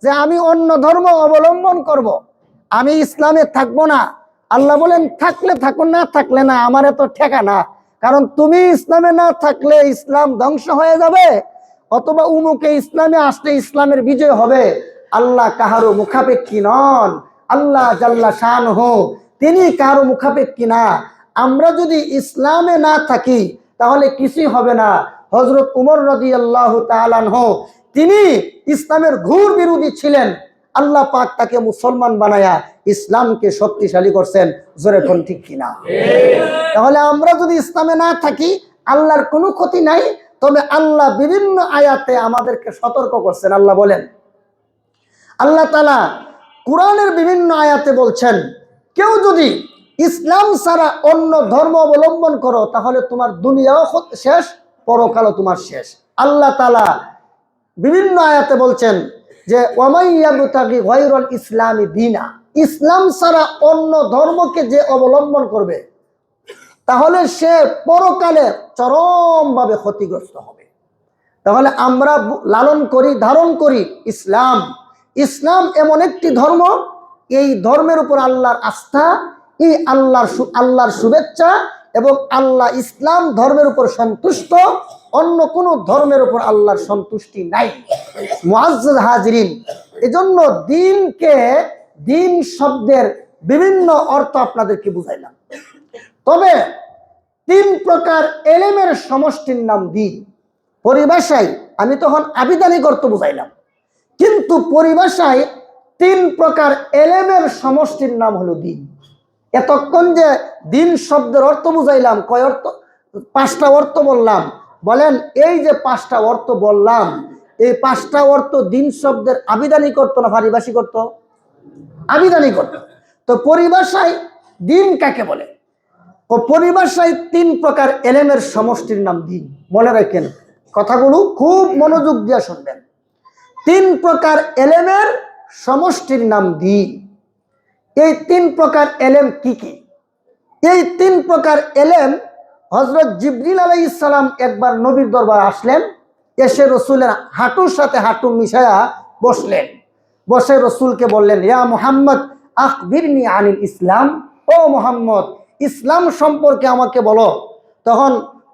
যে আমি অন্য ধর্ম অবলম্বন করব, আমি ইসলামে থাকবো না, আল্লাহ বলেন থাকলে থাকো, না থাকলে না, আমার এত ঠেকা না। কারণ তুমি ইসলামে না থাকলে ইসলাম ধ্বংস হয়ে যাবে, অথবা উমুকে ইসলামে আসলে ইসলামের বিজয় হবে। আল্লাহ কাহারো মুখাপেক্ষী নন, আল্লাহ জাল্লা শানহু, তিনি কারো মুখাপেক্ষী না। আমরা যদি ইসলামে না থাকি তাহলে কিছুই হবে না। হযরত উমর রাদিয়াল্লাহু তাআলা আনহু, তিনি ইসলামের ঘোর বিরোধী ছিলেন, আল্লাহ পাক তাকে মুসলমান বানায়া ইসলামকে শক্তিশালী করছেন। জোরে কোন ঠিক কিনা? তাহলে আমরা যদি ইসলামে না থাকি আল্লাহর কোনো ক্ষতি নাই, তবে আল্লাহ বিভিন্ন আয়াতে আমাদেরকে সতর্ক করছেন। আল্লাহ বলেন, আল্লাহ তাআলা কোরআনের বিভিন্ন আয়াতে বলছেন, কেউ যদি ইসলাম ছাড়া অন্য ধর্ম অবলম্বন করো তাহলে তোমার দুনিয়াও শেষ, পরকালও তোমার শেষ। আল্লাহ তাআলা বিভিন্ন আয়াতে বলছেন যে ওয়ামাই ইয়াবতাগি গায়রাল ইসলামি দীনা, ইসলাম ছাড়া অন্য ধর্মকে যে অবলম্বন করবে তাহলে সে পরকালে চরমভাবে ক্ষতিগ্রস্ত হবে। তাহলে আমরা লালন করি, ধারণ করি ইসলাম। ইসলাম এমন একটি ধর্ম, এই ধর্মের উপর আল্লাহর আস্থা, এই আল্লাহর শুভেচ্ছা, এবং আল্লাহ ইসলাম ধর্মের উপর সন্তুষ্ট, অন্য কোনো ধর্মের উপর আল্লাহর সন্তুষ্টি নাই। মুআজ্জাজ হাজিরিন, এজন্য দিন শব্দের বিভিন্ন অর্থ আপনাদেরকে বুঝাইলাম। তবে 3 প্রকার এলেমের সমষ্টির নাম দিন। পরিভাষায় আমি তখন আবিধানিক অর্থ বুঝাইলাম, কিন্তু পরিভাষায় 3 প্রকার এলেমের সমষ্টির নাম হলো দিন। এতক্ষণ যে দিন শব্দের অর্থ বুঝাইলাম, কয় অর্থ? 5টা অর্থ বললাম। বলেন এই যে 5টা অর্থ বললাম, এই 5টা অর্থ দিন শব্দের আবিধানিক অর্থ না পারিভাষিক অর্থ? আবিধানিক অর্থ। তো পরিভাষায় দিন কাকে বলে? পরিভাষায় 3 প্রকার এলেমের সমষ্টির নাম দিন। মনে রাখেন, কথাগুলো খুব মনোযোগ দিয়ে শুনবেন। 3 প্রকার এলেমের সমষ্টির নাম দিন। এই 3 প্রকার এলেম কি কি? এই 3 প্রকার এলেম হযরত জিবরিল আলাইহিস সালাম একবার নবীর দরবারে আসলেন, এসে রসুলের হাঁটুর সাথে হাঁটু মিশায়া বসলেন। বসে রসুলকে বললেন, ইয়া মুহাম্মদ আখবিরনি আনিল ইসলাম। ও মুহাম্মদ, ইসলাম সম্পর্কে আমাকে বলো। তখন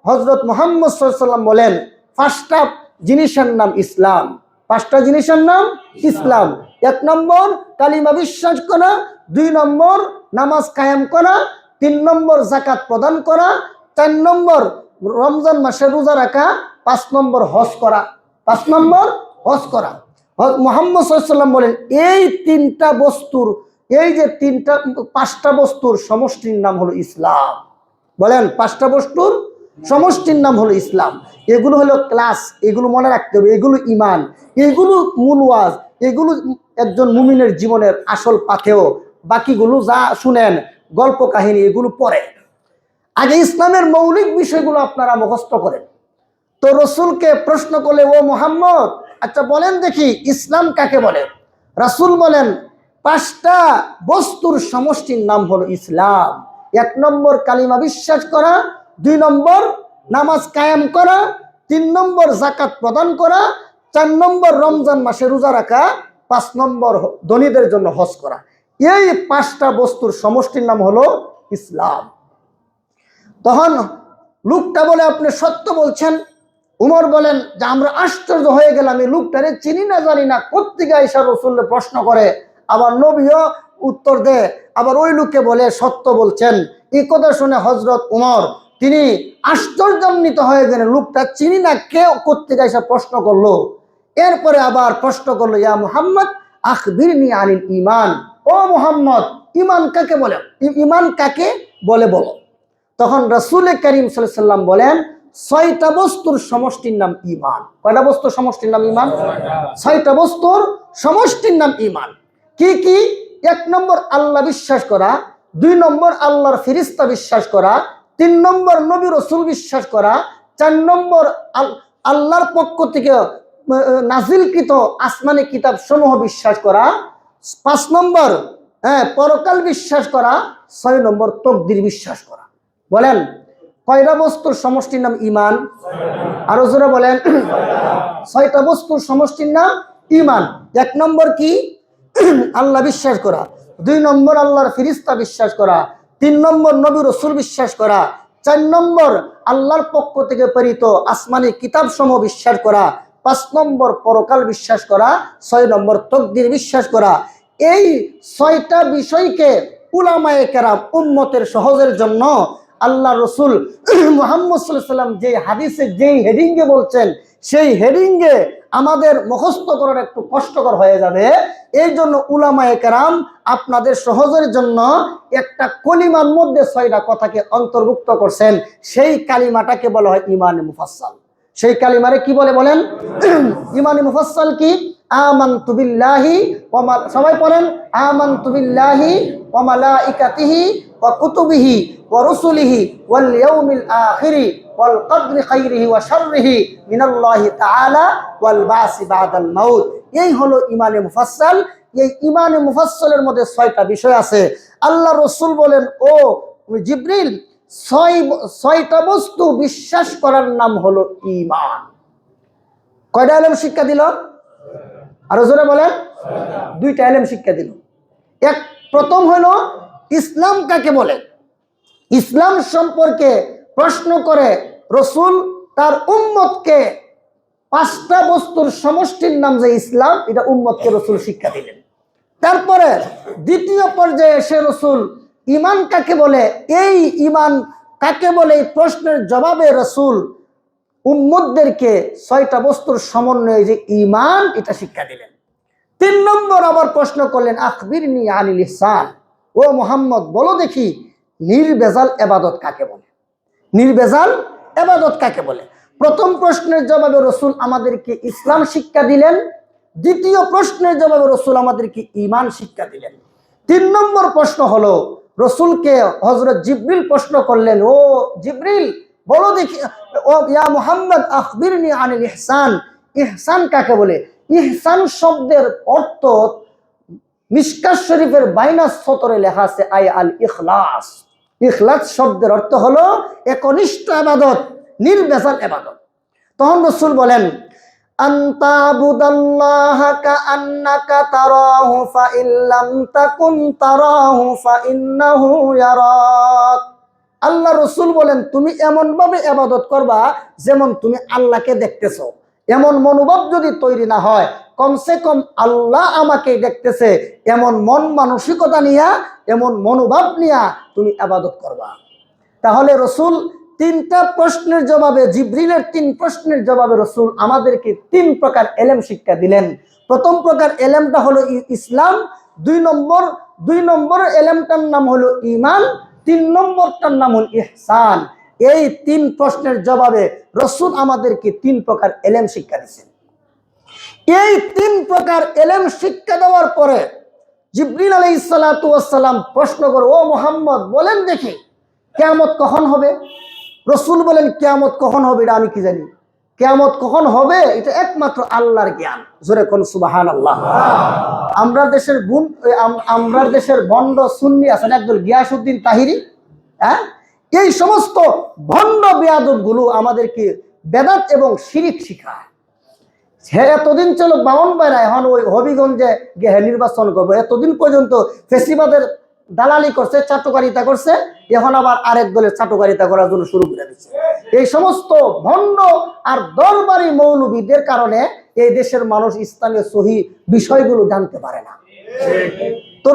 হযরত মুহাম্মদ সাল্লাল্লাহু আলাইহি ওয়াসাল্লাম বলেন, 5টা জিনিসের নাম ইসলাম। 5টা জিনিসের নাম ইসলাম। 1 নম্বর কালিমা বিশ্বাস করা, 2 নম্বর নামাজ কায়েম করা, 3 নম্বর যাকাত প্রদান করা, 4 নম্বর রমজান মাসে রোজা রাখা, 5 নম্বর হজ করা। 5 নম্বর হজ করা। মুহাম্মদ সাল্লাল্লাহু আলাইহি ওয়াসাল্লাম বলেন, এই 3টা বস্তুর, এই যে 5টা বস্তুর সমষ্টির নাম হলো ইসলাম। বলেন, 5টা বস্তুর সমষ্টির নাম হলো ইসলাম। এগুলো হলো ক্লাস, এগুলো মনে রাখতে হবে। এগুলো ঈমান, এগুলো মূল ওয়াজ, এগুলো একজন মুমিনের জীবনের আসল পাথেয়। বাকিগুলো যা শুনেন গল্প কাহিনী, এগুলো পরে। আগে ইসলামের মৌলিক বিষয়গুলো আপনারা মুখস্থ করেন। তো রসুলকে প্রশ্ন করলে, ও মুহাম্মদ, আচ্ছা বলেন দেখি ইসলাম কাকে বলে? রাসূল বলেন, 5টা বস্তুর সমষ্টির নাম হলো ইসলাম। 1 নম্বর কালিমা বিশ্বাস করা, 2 নম্বর নামাজ কায়েম করা, 3 নম্বর যাকাত প্রদান করা, 4 নম্বর রমজান মাসে রোজা রাখা, 5 নম্বর ধনীদের জন্য হজ করা। এই 5টা বস্তুর সমষ্টির নাম হলো ইসলাম। তখন লোকটা বলে, আপনি সত্য বলছেন। উমর বলেন যে আমরা আশ্চর্য হয়ে গেলাম, এই লোকটারে চিনি না জানি না, কোত্থেকে আইসা রসুলকে প্রশ্ন করে, আবার নবীও উত্তর দেয়, আবার ওই লোককে বলে সত্য বলছেন। এই কথা শুনে হযরত উমর তিনি আশ্চর্যান্বিত হয়ে গেলেন, লোকটা চিনি না, কে কোত্থেকে আইসা প্রশ্ন করলো। এরপরে আবার প্রশ্ন করলো, ইয়া মুহাম্মদ আখবিরনি আনিল ঈমান। ও মুহাম্মদ, ঈমান কাকে বলে? ঈমান কাকে বলে বলো। তখন রাসূল করিম সাল্লাল্লাহু আলাইহি ওয়াসাল্লাম বলেন, 6টা বস্তুর সমষ্টির নাম ঈমান। কয়টা বস্তুর সমষ্টির নাম ঈমান? 6টা বস্তুর সমষ্টির নাম ঈমান। কি কি? 1 নম্বর আল্লাহ বিশ্বাস করা, 2 নম্বর আল্লাহর ফেরেশতা বিশ্বাস করা, 3 নম্বর নবী রাসূল বিশ্বাস করা, 4 নম্বর আল্লাহর পক্ষ থেকে নাজিলকৃত আসমানি কিতাব সমূহ বিশ্বাস করা, 5 নম্বর পরকাল বিশ্বাস করা, 6 নম্বর তকদির বিশ্বাস করা। বলেন, কয়টা বস্তুর সমষ্টির নাম ঈমান? আরো জোরে বলেন। 6টা বস্তুর সমষ্টির নাম ঈমান। 1 নম্বর কি? আল্লাহ বিশ্বাস করা, 2 নম্বর আল্লাহর ফেরেশতা বিশ্বাস করা, 3 নম্বর নবী রাসূল বিশ্বাস করা, 4 নম্বর আল্লাহর পক্ষ থেকে প্রেরিত আসমানি কিতাব সমূহ বিশ্বাস করা, 5 নম্বর পরকাল বিশ্বাস করা, 6 নম্বর তকদির বিশ্বাস করা। এই 6টা বিষয়কে উলামায়ে কেরাম উম্মতের সহজের জন্য আল্লাহ রসুল মুহাম্মদ সাল্লাল্লাহু আলাইহি ওয়াসাল্লাম যে হাদিসে যেই হেডিংয়ে বলছেন, সেই হেডিংয়ে আমাদের মুখস্থ করার একটু কষ্টকর হয়ে যাবে। এই জন্য উলামায়ে কেরাম আপনাদের সহজের জন্য একটা কলিমার মধ্যে 6টা কথাকে অন্তর্ভুক্ত করছেন। সেই কালিমাটাকে বলা হয় ঈমানে মুফাসসাল। সেই কালিমারে কি বলে বলেন? ঈমানে মুফাসসাল কি? আমানতু বিল্লাহি ওয়া সবাই পড়েন, আমানতু বিল্লাহি ওয়া মালাইকাতিহি ওয়া কুতুবিহি ওয়া রুসুলিহি ওয়াল ইয়াউমিল আখিরি ওয়াল কদরি খাইরিহি ওয়া শাররিহি মিনাল্লাহি তাআলা ওয়াল বাসি বাদাল মাউত। এই হলো ঈমানে মুফাসসাল। এই ঈমানে মুফাসসালের মধ্যে 6টা বিষয় আছে। আল্লাহ রাসূল বলেন, ও জিবরিল, 6টা বস্তু বিশ্বাস করার নাম হলো ঈমান। কয়টা ইলম শিক্ষা দিল? আরো জোরে বলেন। 2টা ইলম শিক্ষা দিল। প্রথম হলো ইসলাম কাকে বলে। ইসলাম সম্পর্কে প্রশ্ন করে রসুল তার উম্মতকে 5টা বস্তুর সমষ্টির নাম যে ইসলাম, এটা উম্মতকে রসুল শিক্ষা দিলেন। তারপরে দ্বিতীয় পর্যায়ে এসে রসুল ঈমান কাকে বলে, এই ঈমান কাকে বলে, এই প্রশ্নের জবাবে রাসূল উম্মতদেরকে 6টা বস্তুর সমন্বয়ে যে ঈমান, এটা শিক্ষা দিলেন। 3 নম্বর আবার প্রশ্ন করলেন, আখবিরনি আনিল ইহসান, ও মুহাম্মদ বলো দেখি নির্ভেজাল ইবাদত কাকে বলে, নির্ভেজাল ইবাদত কাকে বলে। প্রথম প্রশ্নের জবাবে রাসূল আমাদেরকে ইসলাম শিক্ষা দিলেন, দ্বিতীয় প্রশ্নের জবাবে রাসূল আমাদেরকে ঈমান শিক্ষা দিলেন। 3 নম্বর প্রশ্ন হলো, রাসূলকে হযরত জিবরিল প্রশ্ন করলেন, ও জিবরিল বলো দেখি, ও ইয়া মুহাম্মদ আখবিরনি আনিল ইহসান, ইহসান কাকে বলে। ইহসান শব্দের অর্থ মিশকাত শরীফের 22 সতরে লেখা আছে আই আল ইখলাস। ইখলাস শব্দের অর্থ হলো একনিষ্ঠ ইবাদত, নির্ভেজাল ইবাদত। তখন রাসূল বলেন, আনতা আবুদাল্লাহা কাআন্নাকা তারাহু ফা ইল্লাম তাকুন তারাহু ফা ইন্নাহু ইয়ারাক। আল্লাহ রাসূল বলেন, তুমি এমন ভাবে ইবাদত করবা যেমন তুমি আল্লাহকে দেখতেছো। এমন মনোভাব যদি তৈরি না হয়, কমসে কম আল্লাহ আমাকে দেখতেছে, এমন মন মানসিকতা নিয়া, এমন মনোভাব নিয়া তুমি ইবাদত করবা। তাহলে রাসূল 3টা প্রশ্নের জবাবে, জিবরিলের 3 প্রশ্নের জবাবে রাসূল আমাদেরকে 3 প্রকার ইলম শিক্ষা দিলেন। প্রথম প্রকার ইলমটা হলো ইসলাম, 2 নম্বর ইলমটার নাম হলো ঈমান, 3 নম্বরটার নাম হলো ইহসান। এই 3 প্রশ্নের জবাবে রাসূল আমাদেরকে 3 প্রকার ইলম শিক্ষা দিয়েছেন। এই 3 প্রকার ইলম শিক্ষা দেওয়ার পরে জিবরিল আলাইহিস সালাতু ওয়াস সালাম প্রশ্ন করে, ও মুহাম্মদ বলেন দেখি কিয়ামত কখন হবে। রাসূল বলেন, কিয়ামত কখন হবে এটা আমি কি জানি, কিয়ামত কখন হবে এটা একমাত্র আল্লাহর জ্ঞান। জোরে কোন সুবহানাল্লাহ। আমরা দেশের ভণ্ড সুন্নি আছেন একদল গিয়াসউদ্দিন তাহিরি, হ্যাঁ, এই সমস্ত ভণ্ড বেয়াদব গুলো আমাদেরকে বেদাত এবং শিরিক শিখায়। সে এতদিন ছিল বাউনবাড়া, এখন ওই হবিগঞ্জে গিয়ে নির্বাচন করবো। এতদিন পর্যন্ত ফেসিবাদের দালালি করছে, চাটুকারিতা করছে, এখন আবার আরেক দলের চাটুকারিতা করার জন্য শুরু করে দিচ্ছে। এই সমস্ত ভণ্ড আর দরবারি মৌলবীদের কারণে এই দেশের মানুষ ইসলামের সহি বিষয়গুলো জানতে পারে না। তো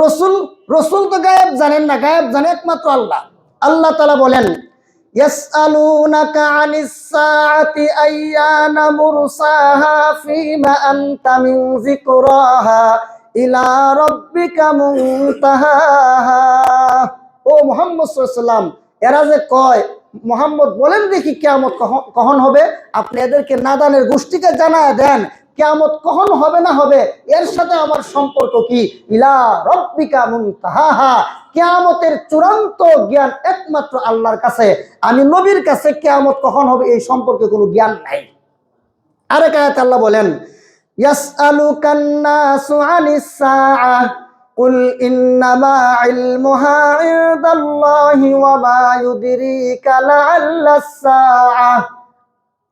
রসুল তো গায়েব জানেন না, গায়েব জানে একমাত্র আল্লাহ। আল্লাহ তাআলা বলেন, ইয়াসআলুনাকা আনিস সাআতি আইয়ানা মুরসাহা ফীমা আনতা মিন যিকরাহা ইলা রাব্বিকা মুনতাহাহা। ও মুহাম্মদ সাল্লাল্লাহু আলাইহি ওয়াসাল্লাম, এরা যে কয় মুহাম্মদ বলেন দেখি কিয়ামত কখন হবে, আপনি এদেরকে নাদানের গোষ্ঠীকে জানায় দেন কিয়ামত কখন হবে না হবে, এর সাথে আমার সম্পর্ক কি। ইলা রাব্বিকা মুনতাহাহা, কিয়ামতের চূড়ান্ত জ্ঞান একমাত্র আল্লাহর কাছে। আমি নবীর কাছে কিয়ামত কখন হবে এই সম্পর্কে কোনো জ্ঞান নাই। আরেক আয়াতে আল্লাহ বলেন, ইয়াসআলুকান নাসু আনিস সাআহ কুল ইন্নামা ইলমুহা ইনদাল্লাহি ওয়া মা ইউদরিকা লাআল্লাস সাআহ।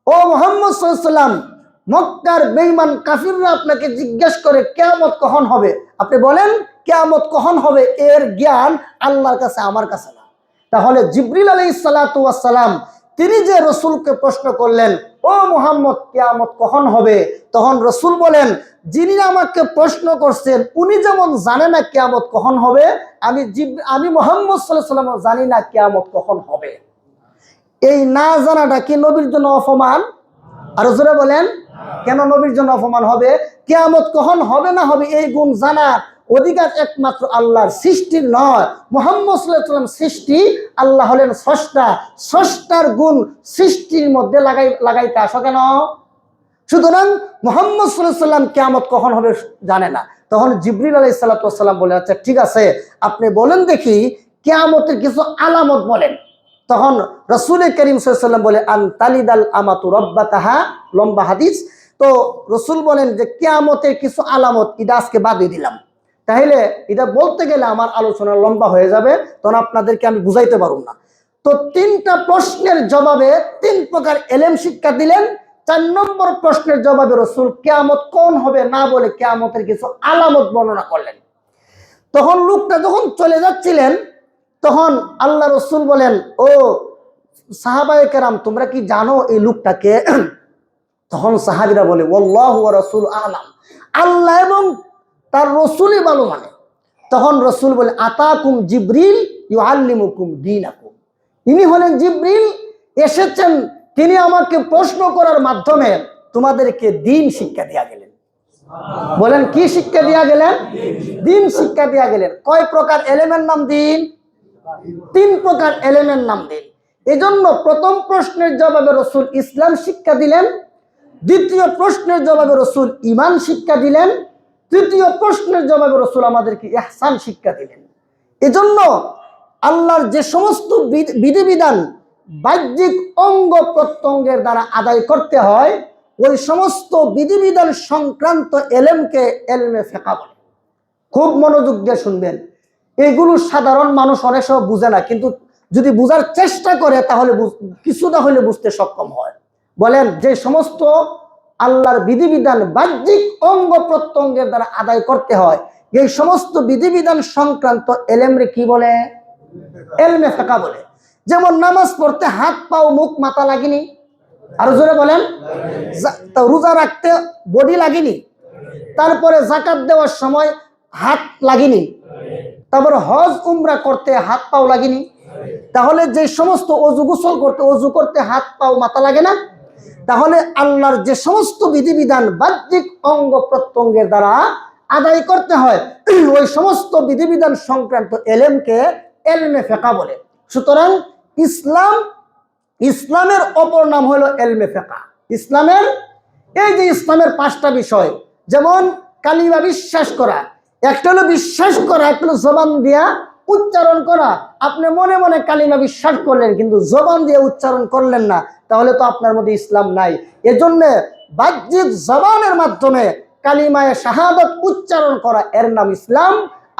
ও মুহাম্মদ সাল্লাল্লাহু আলাইহি ওয়াসাল্লাম, মক্কার বেঈমান কাফিররা আপনাকে জিজ্ঞেস করে কিয়ামত কখন হবে, আপনি বলেন কিয়ামত কখন হবে এর জ্ঞান আল্লাহর কাছে, আমার কাছে না। তাহলে জিবরিল আলাইহিস সালাতু ওয়াস সালাম তিনি যে রাসূলকে প্রশ্ন করলেন, ও মুহাম্মদ কিয়ামত কখন হবে, তখন রাসূল বলেন, যিনি আমাকে প্রশ্ন করছেন উনি যেমন জানে না কিয়ামত কখন হবে, আমি মুহাম্মদ সাল্লাল্লাহু আলাইহি ওয়াসাল্লাম জানি না কিয়ামত কখন হবে। এই না জানাটা কি নবীর জন্য অপমান? আর জোরে বলেন, কেন নবীর জন্য অপমান হবে? কিয়ামত কখন হবে না হবে এই গুণ জানার অধিকার একমাত্র আল্লাহর, সৃষ্টির নয়। মুহাম্মদ সাল্লাল্লাহু আলাইহি ওয়াসাল্লাম সৃষ্টি, আল্লাহ হলেন স্রষ্টা। স্রষ্টার গুণ সৃষ্টির মধ্যে লাগাইতে আসো কেন? সুতরাং মুহাম্মদ সাল্লাল্লাহু আলাইহি ওয়াসাল্লাম কিয়ামত কখন হবে জানে না। তখন জিবরিল আলাইহিস সালাতু ওয়াস সালাম বলে, আচ্ছা ঠিক আছে, আপনি বলেন দেখি কিয়ামতের কিছু আলামত বলেন। তখন রাসূল করিম সাল্লাল্লাহু আলাইহি ওয়াসাল্লাম বলে, আন তালিদাল আমাতু রাব্বাতাহা, লম্বা হাদিস। তো রাসূল বলেন যে কিয়ামতের কিছু আলামত এটা আজকে বাদই দিলাম, তাহলে এটা বলতে গেলে আমার আলোচনা লম্বা হয়ে যাবে, তখন আপনাদেরকে আমি বুঝাইতে পারব না। তো 3টা প্রশ্নের জবাবে 3 প্রকার ইলম শিক্ষা দিলেন। 4 নম্বর প্রশ্নের জবাবে রাসূল কিয়ামত কোন হবে না বলে কিয়ামতের কিছু আলামত বর্ণনা করলেন। তখন লোকটা যখন চলে যাচ্ছিলেন, তখন আল্লাহ রাসূল বলেন, ও সাহাবায়ে কেরাম, তোমরা কি জানো এই লোকটাকে? তখন সাহাবীরা বলে, ওয়াল্লাহু ওয়া রাসূলু আ'লাম, আল্লাহ এবং তার রাসূলই ভালো মানে। তখন রসুল বলে আতাকুম জিবরিল ইউআল্লিমুকুম দীনাকুম, ইনি হলেন জিবরিল, এসেছেন তিনি আমাকে প্রশ্ন করার মাধ্যমে তোমাদেরকে দ্বীন শিক্ষা দেয়া গেলেন। বলেন কি শিক্ষা দেয়া গেলেন? দ্বীন শিক্ষা দেয়া গেলেন। কয় প্রকার এলেমের নাম দিন? 3 প্রকার এলেমের নাম দিন। এজন্য প্রথম প্রশ্নের জবাবে রসুল ইসলাম শিক্ষা দিলেন, দ্বিতীয় প্রশ্নের জবাবে রসুল ঈমান শিক্ষা দিলেন, তৃতীয় প্রশ্নের জবাবে রসুল আমাদেরকে ইহসান শিক্ষা দিলেন। এজন্য আল্লাহর যে সমস্ত বিধিবিধান বাহ্যিক অঙ্গ প্রত্যঙ্গের দ্বারা আদায় করতে হয়, ওই সমস্ত বিধিবিধান সংক্রান্ত এলেমকে এলমে ফিকহ বলে। খুব মনোযোগ দিয়ে শুনবেন, এগুলো সাধারণ মানুষ অনেক সময় বুঝে না, কিন্তু যদি বুঝার চেষ্টা করে তাহলে কিছুটা হলে বুঝতে সক্ষম হয়। বলেন, যে সমস্ত আল্লাহর বিধিবিধান বাহ্যিক অঙ্গ প্রত্যঙ্গের দ্বারা আদায় করতে হয়, এই সমস্ত বিধিবিধান সংক্রান্ত এলেমরে কি বলে? এলমে ফিকহ বলে। যেমন নামাজ পড়তে হাত পাও মুখ মাথা লাগেনি, আরো জোরে বলেন। রোজা রাখতে বডি লাগেনি, তারপরে জাকাত দেওয়ার সময় হাত লাগেনি, তারপর হজ উমরা করতে হাত পাও লাগেনি। তাহলে যে সমস্ত অজু গোসল করতে অজু করতে হাত পাও মাথা লাগে না? তাহলে আল্লাহর যে সমস্ত বিধিবিধান বাহ্যিক অঙ্গ প্রত্যঙ্গের দ্বারা আদায় করতে হয়, ওই সমস্ত বিধিবিধান সংক্রান্ত এলেমকে এলমে ফিকহ বলে। সুতরাং ইসলামের অপর নাম হলো এলমে ফিকহ। ইসলামের এই যে ইসলামের 5টা বিষয়, যেমন কালিমা বিশ্বাস করা, একটা হলো বিশ্বাস করা, একটা হলো জবান দিয়া উচ্চারণ করা। আপনি মনে মনে কালিমা বিশ্বাস করলেন কিন্তু জবান দিয়ে উচ্চারণ করলেন না, তাহলে তো আপনার মধ্যে ইসলাম নাই। এজন্য বাহ্যিক জবানের মাধ্যমে কালিমায়ে শাহাদাত উচ্চারণ করা এর নাম ইসলাম,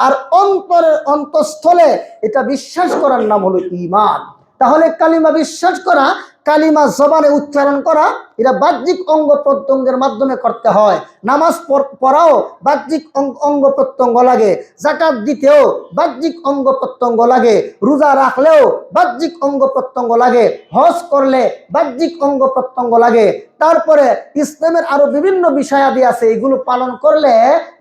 আর অন্তরের অন্তঃস্থলে এটা বিশ্বাস করার নাম হলো ঈমান। তাহলে কালিমা বিশ্বাস করা, কালিমা জবানে উচ্চারণ করা, এটা বাহ্যিক অঙ্গ প্রত্যঙ্গের মাধ্যমে করতে হয়। নামাজ পড়াও বাহ্যিক অঙ্গ প্রত্যঙ্গ লাগে, যাকাত দিতেও বাহ্যিক অঙ্গ প্রত্যঙ্গ লাগে, রোজা রাখলেও বাহ্যিক অঙ্গ প্রত্যঙ্গ লাগে, হজ করলে বাহ্যিক অঙ্গ প্রত্যঙ্গ লাগে। তারপরে ইসলামের আরো বিভিন্ন বিষয়াদি আছে, এগুলো পালন করলে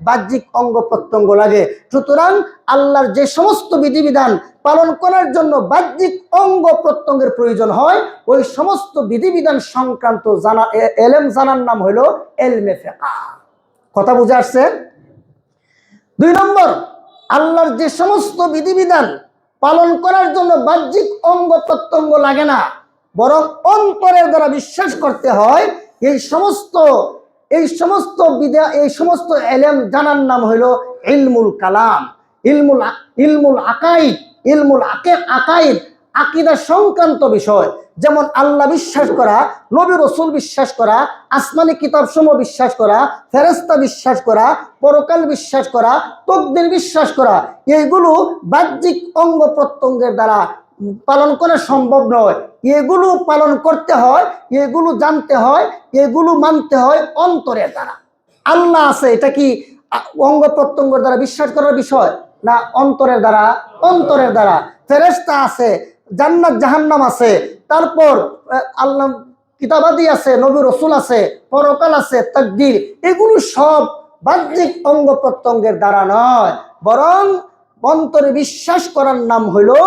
বাহ্যিক অঙ্গ প্রত্যঙ্গ লাগে। সুতরাং আল্লাহর যে সমস্ত বিধিবিধান পালন করার জন্য বাহ্যিক অঙ্গ প্রত্যঙ্গের প্রয়োজন হয়, ওই সমস্ত বিধিবিধান সংক্রান্ত এলেম জানার নাম হলো এলমে ফিকহ। কথা বুঝে আসছে? 2 নম্বর, আল্লাহর যে সমস্ত বিধিবিধান পালন করার জন্য বাহ্যিক অঙ্গ প্রত্যঙ্গ লাগে না, বরং অন্তরের দ্বারা বিশ্বাস করতে হয়, এই সমস্ত এলেম জানার নাম হলো ইলমুল কালাম, ইলমুল আকাইদ, আকাইদ আকীদা সংক্রান্ত বিষয়। যেমন আল্লাহ বিশ্বাস করা, নবী রাসূল বিশ্বাস করা, আসমানি কিতাব সমূহ বিশ্বাস করা, ফেরেশতা বিশ্বাস করা, পরকাল বিশ্বাস করা, তাকদীর বিশ্বাস করা, এইগুলো বাহ্যিক অঙ্গ প্রত্যঙ্গের দ্বারা পালন করা সম্ভব নয়। এগুলো পালন করতে হয়, এগুলো জানতে হয়, এগুলো মানতে হয় অন্তরের দ্বারা। আল্লাহ আছে, এটা কি অঙ্গ প্রত্যঙ্গের দ্বারা বিশ্বাস করার বিষয় না? অন্তরের দ্বারা। অন্তরের দ্বারা। ফেরেশতা আছে, জান্নাত জাহান্নাম আছে, তারপর আল্লাহ কিতাবাদি আছে, নবী রাসূল আছে, পরকাল আছে, তাকদীর, এগুলো সব বাহ্যিক অঙ্গ প্রত্যঙ্গের দ্বারা নয়, বরং অন্তরে বিশ্বাস করার নাম হলো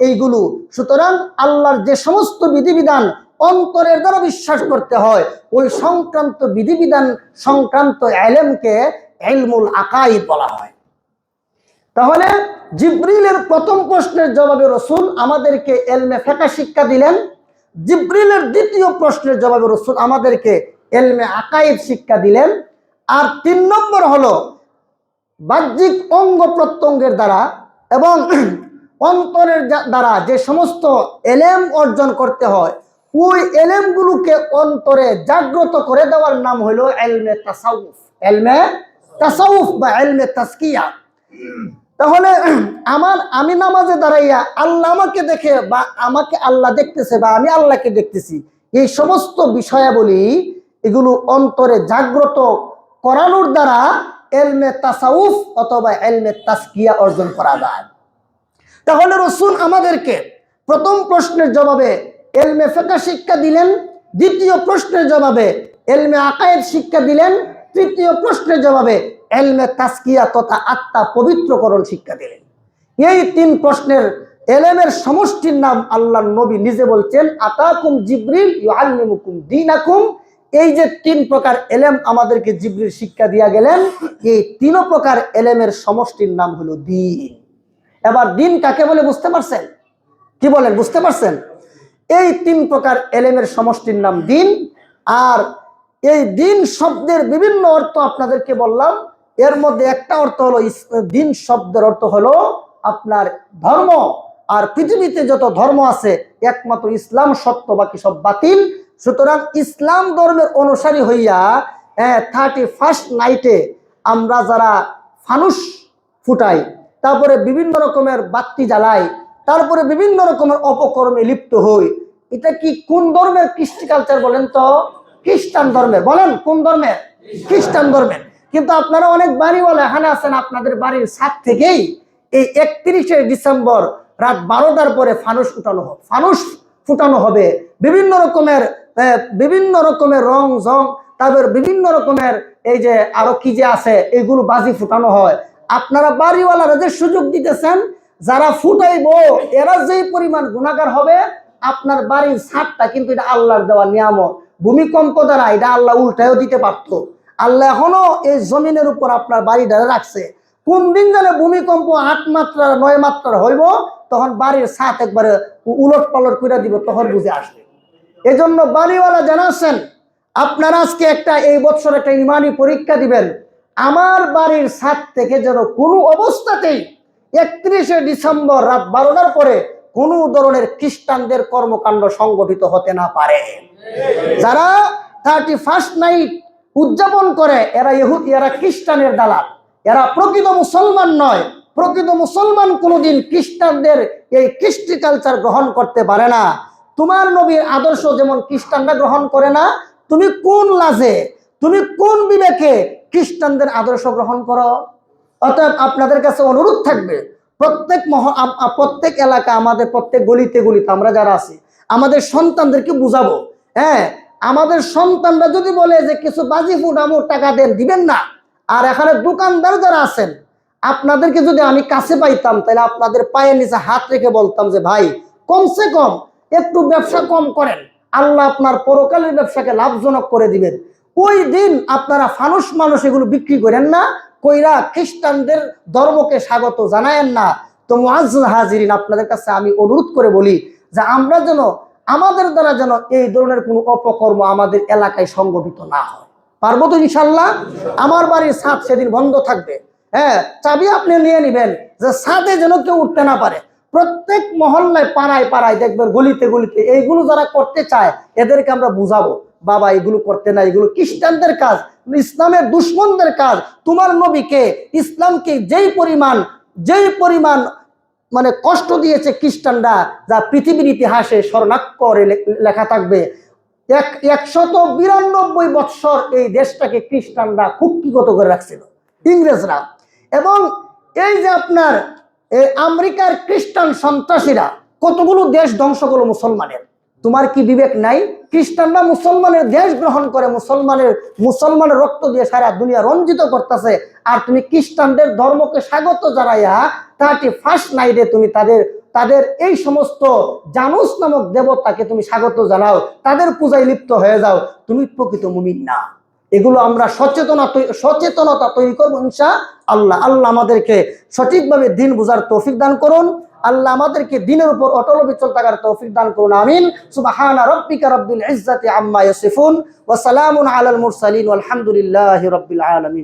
এইগুলো। সুতরাং আল্লাহর যে সমস্ত বিধিবিধান অন্তরের দ্বারা বিশ্বাস করতে হয়, ওই সংক্রান্ত বিধিবিধান সংক্রান্ত ইলমকে ইলমুল আকাইদ বলা হয়। তাহলে জিবরিলের প্রথম প্রশ্নের জবাবে রাসূল আমাদেরকে ইলমে ফিকহ শিক্ষা দিলেন, জিবরিলের দ্বিতীয় প্রশ্নের জবাবে রাসূল আমাদেরকে ইলমে আকাইদ শিক্ষা দিলেন। আর 3 নম্বর হলো বাহ্যিক অঙ্গ প্রত্যঙ্গের দ্বারা এবং অন্তরের দ্বারা যে সমস্ত এলেম অর্জন করতে হয়, ওই এলেমগুলোকে অন্তরে জাগ্রত করে দেওয়ার নাম হলো ইলমে তাসাউফ, ইলমে তাসাউফ বা ইলমে তাজকিয়া। তাহলে আমি নামাজে দাঁড়াইয়া আল্লাহ আমাকে দেখে বা আমাকে আল্লাহ দেখতেছে বা আমি আল্লাহকে দেখতেছি, এই সমস্ত বিষয়াবলী এগুলো অন্তরে জাগ্রত করানোর দ্বারা ইলমে তাসাউফ অথবা ইলমে তাজকিয়া অর্জন করা যায়। তাহলে রাসূল আমাদেরকে প্রথম প্রশ্নের জবাবে ইলমে ফিকহ শিক্ষা দিলেন, দ্বিতীয় প্রশ্নের জবাবে ইলমে আকায়েদ শিক্ষা দিলেন, তৃতীয় প্রশ্নের জবাবে এলমে তাসকিয়া তথা আত্মা পবিত্রকরণ শিক্ষা দিলেন। এই 3 প্রশ্নের এলেমের সমষ্টির নাম আল্লাহর নবী নিজে বলছেন আতাকুম জিবরিল ইউআল্লিমুকুম দীনাকুম। এই যে 3 প্রকার এলেম আমাদেরকে জিবরিল শিক্ষা দিয়া গেলেন, এই 3 প্রকার এলেমের সমষ্টির নাম হলো দ্বীন। এবার দ্বীন কাকে বলে বুঝতে পারছেন? কি বলেন, বুঝতে পারছেন? এই 3 প্রকার এলেমের সমষ্টির নাম দ্বীন। আর এই দ্বীন শব্দের বিভিন্ন অর্থ আপনাদেরকে বললাম। এর মধ্যে একটা অর্থ হলো দ্বীন শব্দের অর্থ হলো আপনার ধর্ম। আর পৃথিবীতে যত ধর্ম আছে একমাত্র ইসলাম সত্য, বাকি সব বাতিল। সুতরাং ইসলাম ধর্মের অনুসারী হইয়া 31st নাইটে আমরা যারা ফানুস ফুটাই, তারপরে বিভিন্ন রকমের বাতি জ্বালাই, তারপরে বিভিন্ন রকমের অপকর্মে লিপ্ত হই, এটা কি কোন ধর্মের কৃষ্টি কালচার বলেন তো? খ্রিস্টান ধর্মের। বলেন কোন ধর্মের? খ্রিস্টান ধর্মের। কিন্তু আপনারা অনেক বাড়িওয়ালা এখানে আছেন, আপনাদের বাড়ির ছাদ থেকেই এই 31শে ডিসেম্বর রাত 12টার পরে ফানুস ফুটানো হবে। বিভিন্ন রকমের রং জং, তারপর বিভিন্ন রকমের এই যে আরো কি যে আছে এইগুলো বাজি ফুটানো হয়। আপনারা বাড়িওয়ালারা যে সুযোগ দিতেছেন, যারা ফুটাইবো এরা যেই পরিমাণ গুনাহগার হবে, আপনার বাড়ির ছাদটা কিন্তু এটা আল্লাহর দেওয়া নিয়ামত। ভূমিকম্প দ্বারা এটা আল্লাহ উল্টায়ও দিতে পারত। আল্লাহ এখনো এই জমিনের উপর আপনার বাড়িটা রাখছে। কোন দিন জানে ভূমিকম্প 8 মাত্রার 9 মাত্রার হইব, তখন বাড়ির ছাদ একবারে উলট পালট করে দিব, তখন বুঝে আসবে। এজন্য বাড়িওয়ালা জানাচ্ছেন, আপনারা আজকে এই বছর একটা ইমানি পরীক্ষা দিবেন। আমার বাড়ির ছাদ থেকে যেন কোনো অবস্থাতেই 31শে ডিসেম্বর রাত 12টার পরে কোনো ধরনের খ্রিস্টানদের কর্মকাণ্ড সংগঠিত হতে না পারে। যারা 31st নাইট উদযাপন করে এরা ইহুদি, এরা খ্রিস্টানের দালাল, এরা প্রকৃত মুসলমান নয়। প্রকৃত মুসলমান কোনোদিন খ্রিস্টানদের এই কৃষ্টি কালচার গ্রহণ করতে পারে না। তোমার নবীর আদর্শ যেমন খ্রিস্টানরা গ্রহণ করে না, তুমি কোন লাজে, তুমি কোন বিবেকে খ্রিস্টানদের আদর্শ গ্রহণ করো? অতএব আপনাদের কাছে অনুরোধ থাকবে, প্রত্যেক এলাকা, আমাদের প্রত্যেক গলিতে গলিতে আমরা যারা আছি, আমাদের সন্তানদেরকে বুঝাবো। আমাদের সন্তানরা যদি বলে যে কিছু বাজি ফুটামো, টাকা দেন, দিবেন না। আর এখানে দোকানদার যারা আছেন, আপনাদেরকে যদি আমি কাছে পাইতাম, তাহলে আপনাদের পায়ের নিচে হাত রেখে বলতাম যে ভাই, কমসে কম একটু ব্যবসা কম করেন, আল্লাহ আপনার পরকালের ব্যবসাকে লাভজনক করে দিবেন। ওই দিন আপনারা মানুষ এগুলো বিক্রি করেন না, কইরা খ্রিস্টানদের ধর্মকে স্বাগত জানায়েন না। তো মুআজ্জাল হাজিরিন, আপনাদের কাছে আমি অনুরোধ করে বলি যে আমরা যেন, আমাদের দ্বারা যেন এই ধরনের কোনো অপকর্ম আমাদের এলাকায় সংগঠিত না হয়। পারবো তো ইনশাল্লাহ? আমার বাড়ির ছাদ সেদিন বন্ধ থাকবে। চাবি আপনি নিয়ে নিবেন, যে ছাদে যেন কেউ উঠতে না পারে। প্রত্যেক মহল্লায়, পাড়ায় পাড়ায় দেখবেন, গলিতে গলিতে এইগুলো যারা করতে চায় এদেরকে আমরা বুঝাবো, বাবা এগুলো করতে না, এগুলো খ্রিস্টানদের কাজ, ইসলামের দুশ্মনদের কাজ। তোমার নবীকে, ইসলামকে যেই পরিমাণ মানে কষ্ট দিয়েছে খ্রিস্টানরা, যা পৃথিবীর ইতিহাসে স্বর্ণাক্ষরে লেখা থাকবে। 192 বৎসর এই দেশটাকে খ্রিস্টানরা কুক্ষিগত করে রাখছিল, ইংরেজরা। এবং এই যে আপনার আমেরিকার খ্রিস্টান সন্ত্রাসীরা কতগুলো দেশ ধ্বংস করলো মুসলমানের। তোমার কি বিবেক নাই? খ্রিস্টানরা মুসলমানের দেশ গ্রহণ করে, মুসলমানের রক্ত দিয়ে সারা দুনিয়া রঞ্জিত করতেছে। আর তুমি খ্রিস্টানদের ধর্মকে স্বাগত জানাইয়া 31st নাইটে তুমি তাদের এই সমস্ত জানুস নামক দেবতাকে তুমি স্বাগত জানাও, তাদের পূজায় লিপ্ত হয়ে যাও। তুমি প্রকৃত মুমিন না। এগুলো আমরা সচেতনতা তৈরি করবো ইনশাআল্লাহ। আল্লাহ আমাদেরকে সঠিকভাবে দিন বুঝার তৌফিক দান করুন। আল্লাহ আমাদেরকে দিনের উপর অটল অবিচল থাকার তৌফিক দান করুন। আমিন। সুবহানা রাব্বিকা রাব্বিল ইজ্জাতি আম্মা ইয়াসিফুন ওয়া সালামুন আলাল মুরসালিন ওয়ালহামদুলিল্লাহি রাব্বিল আলামিন।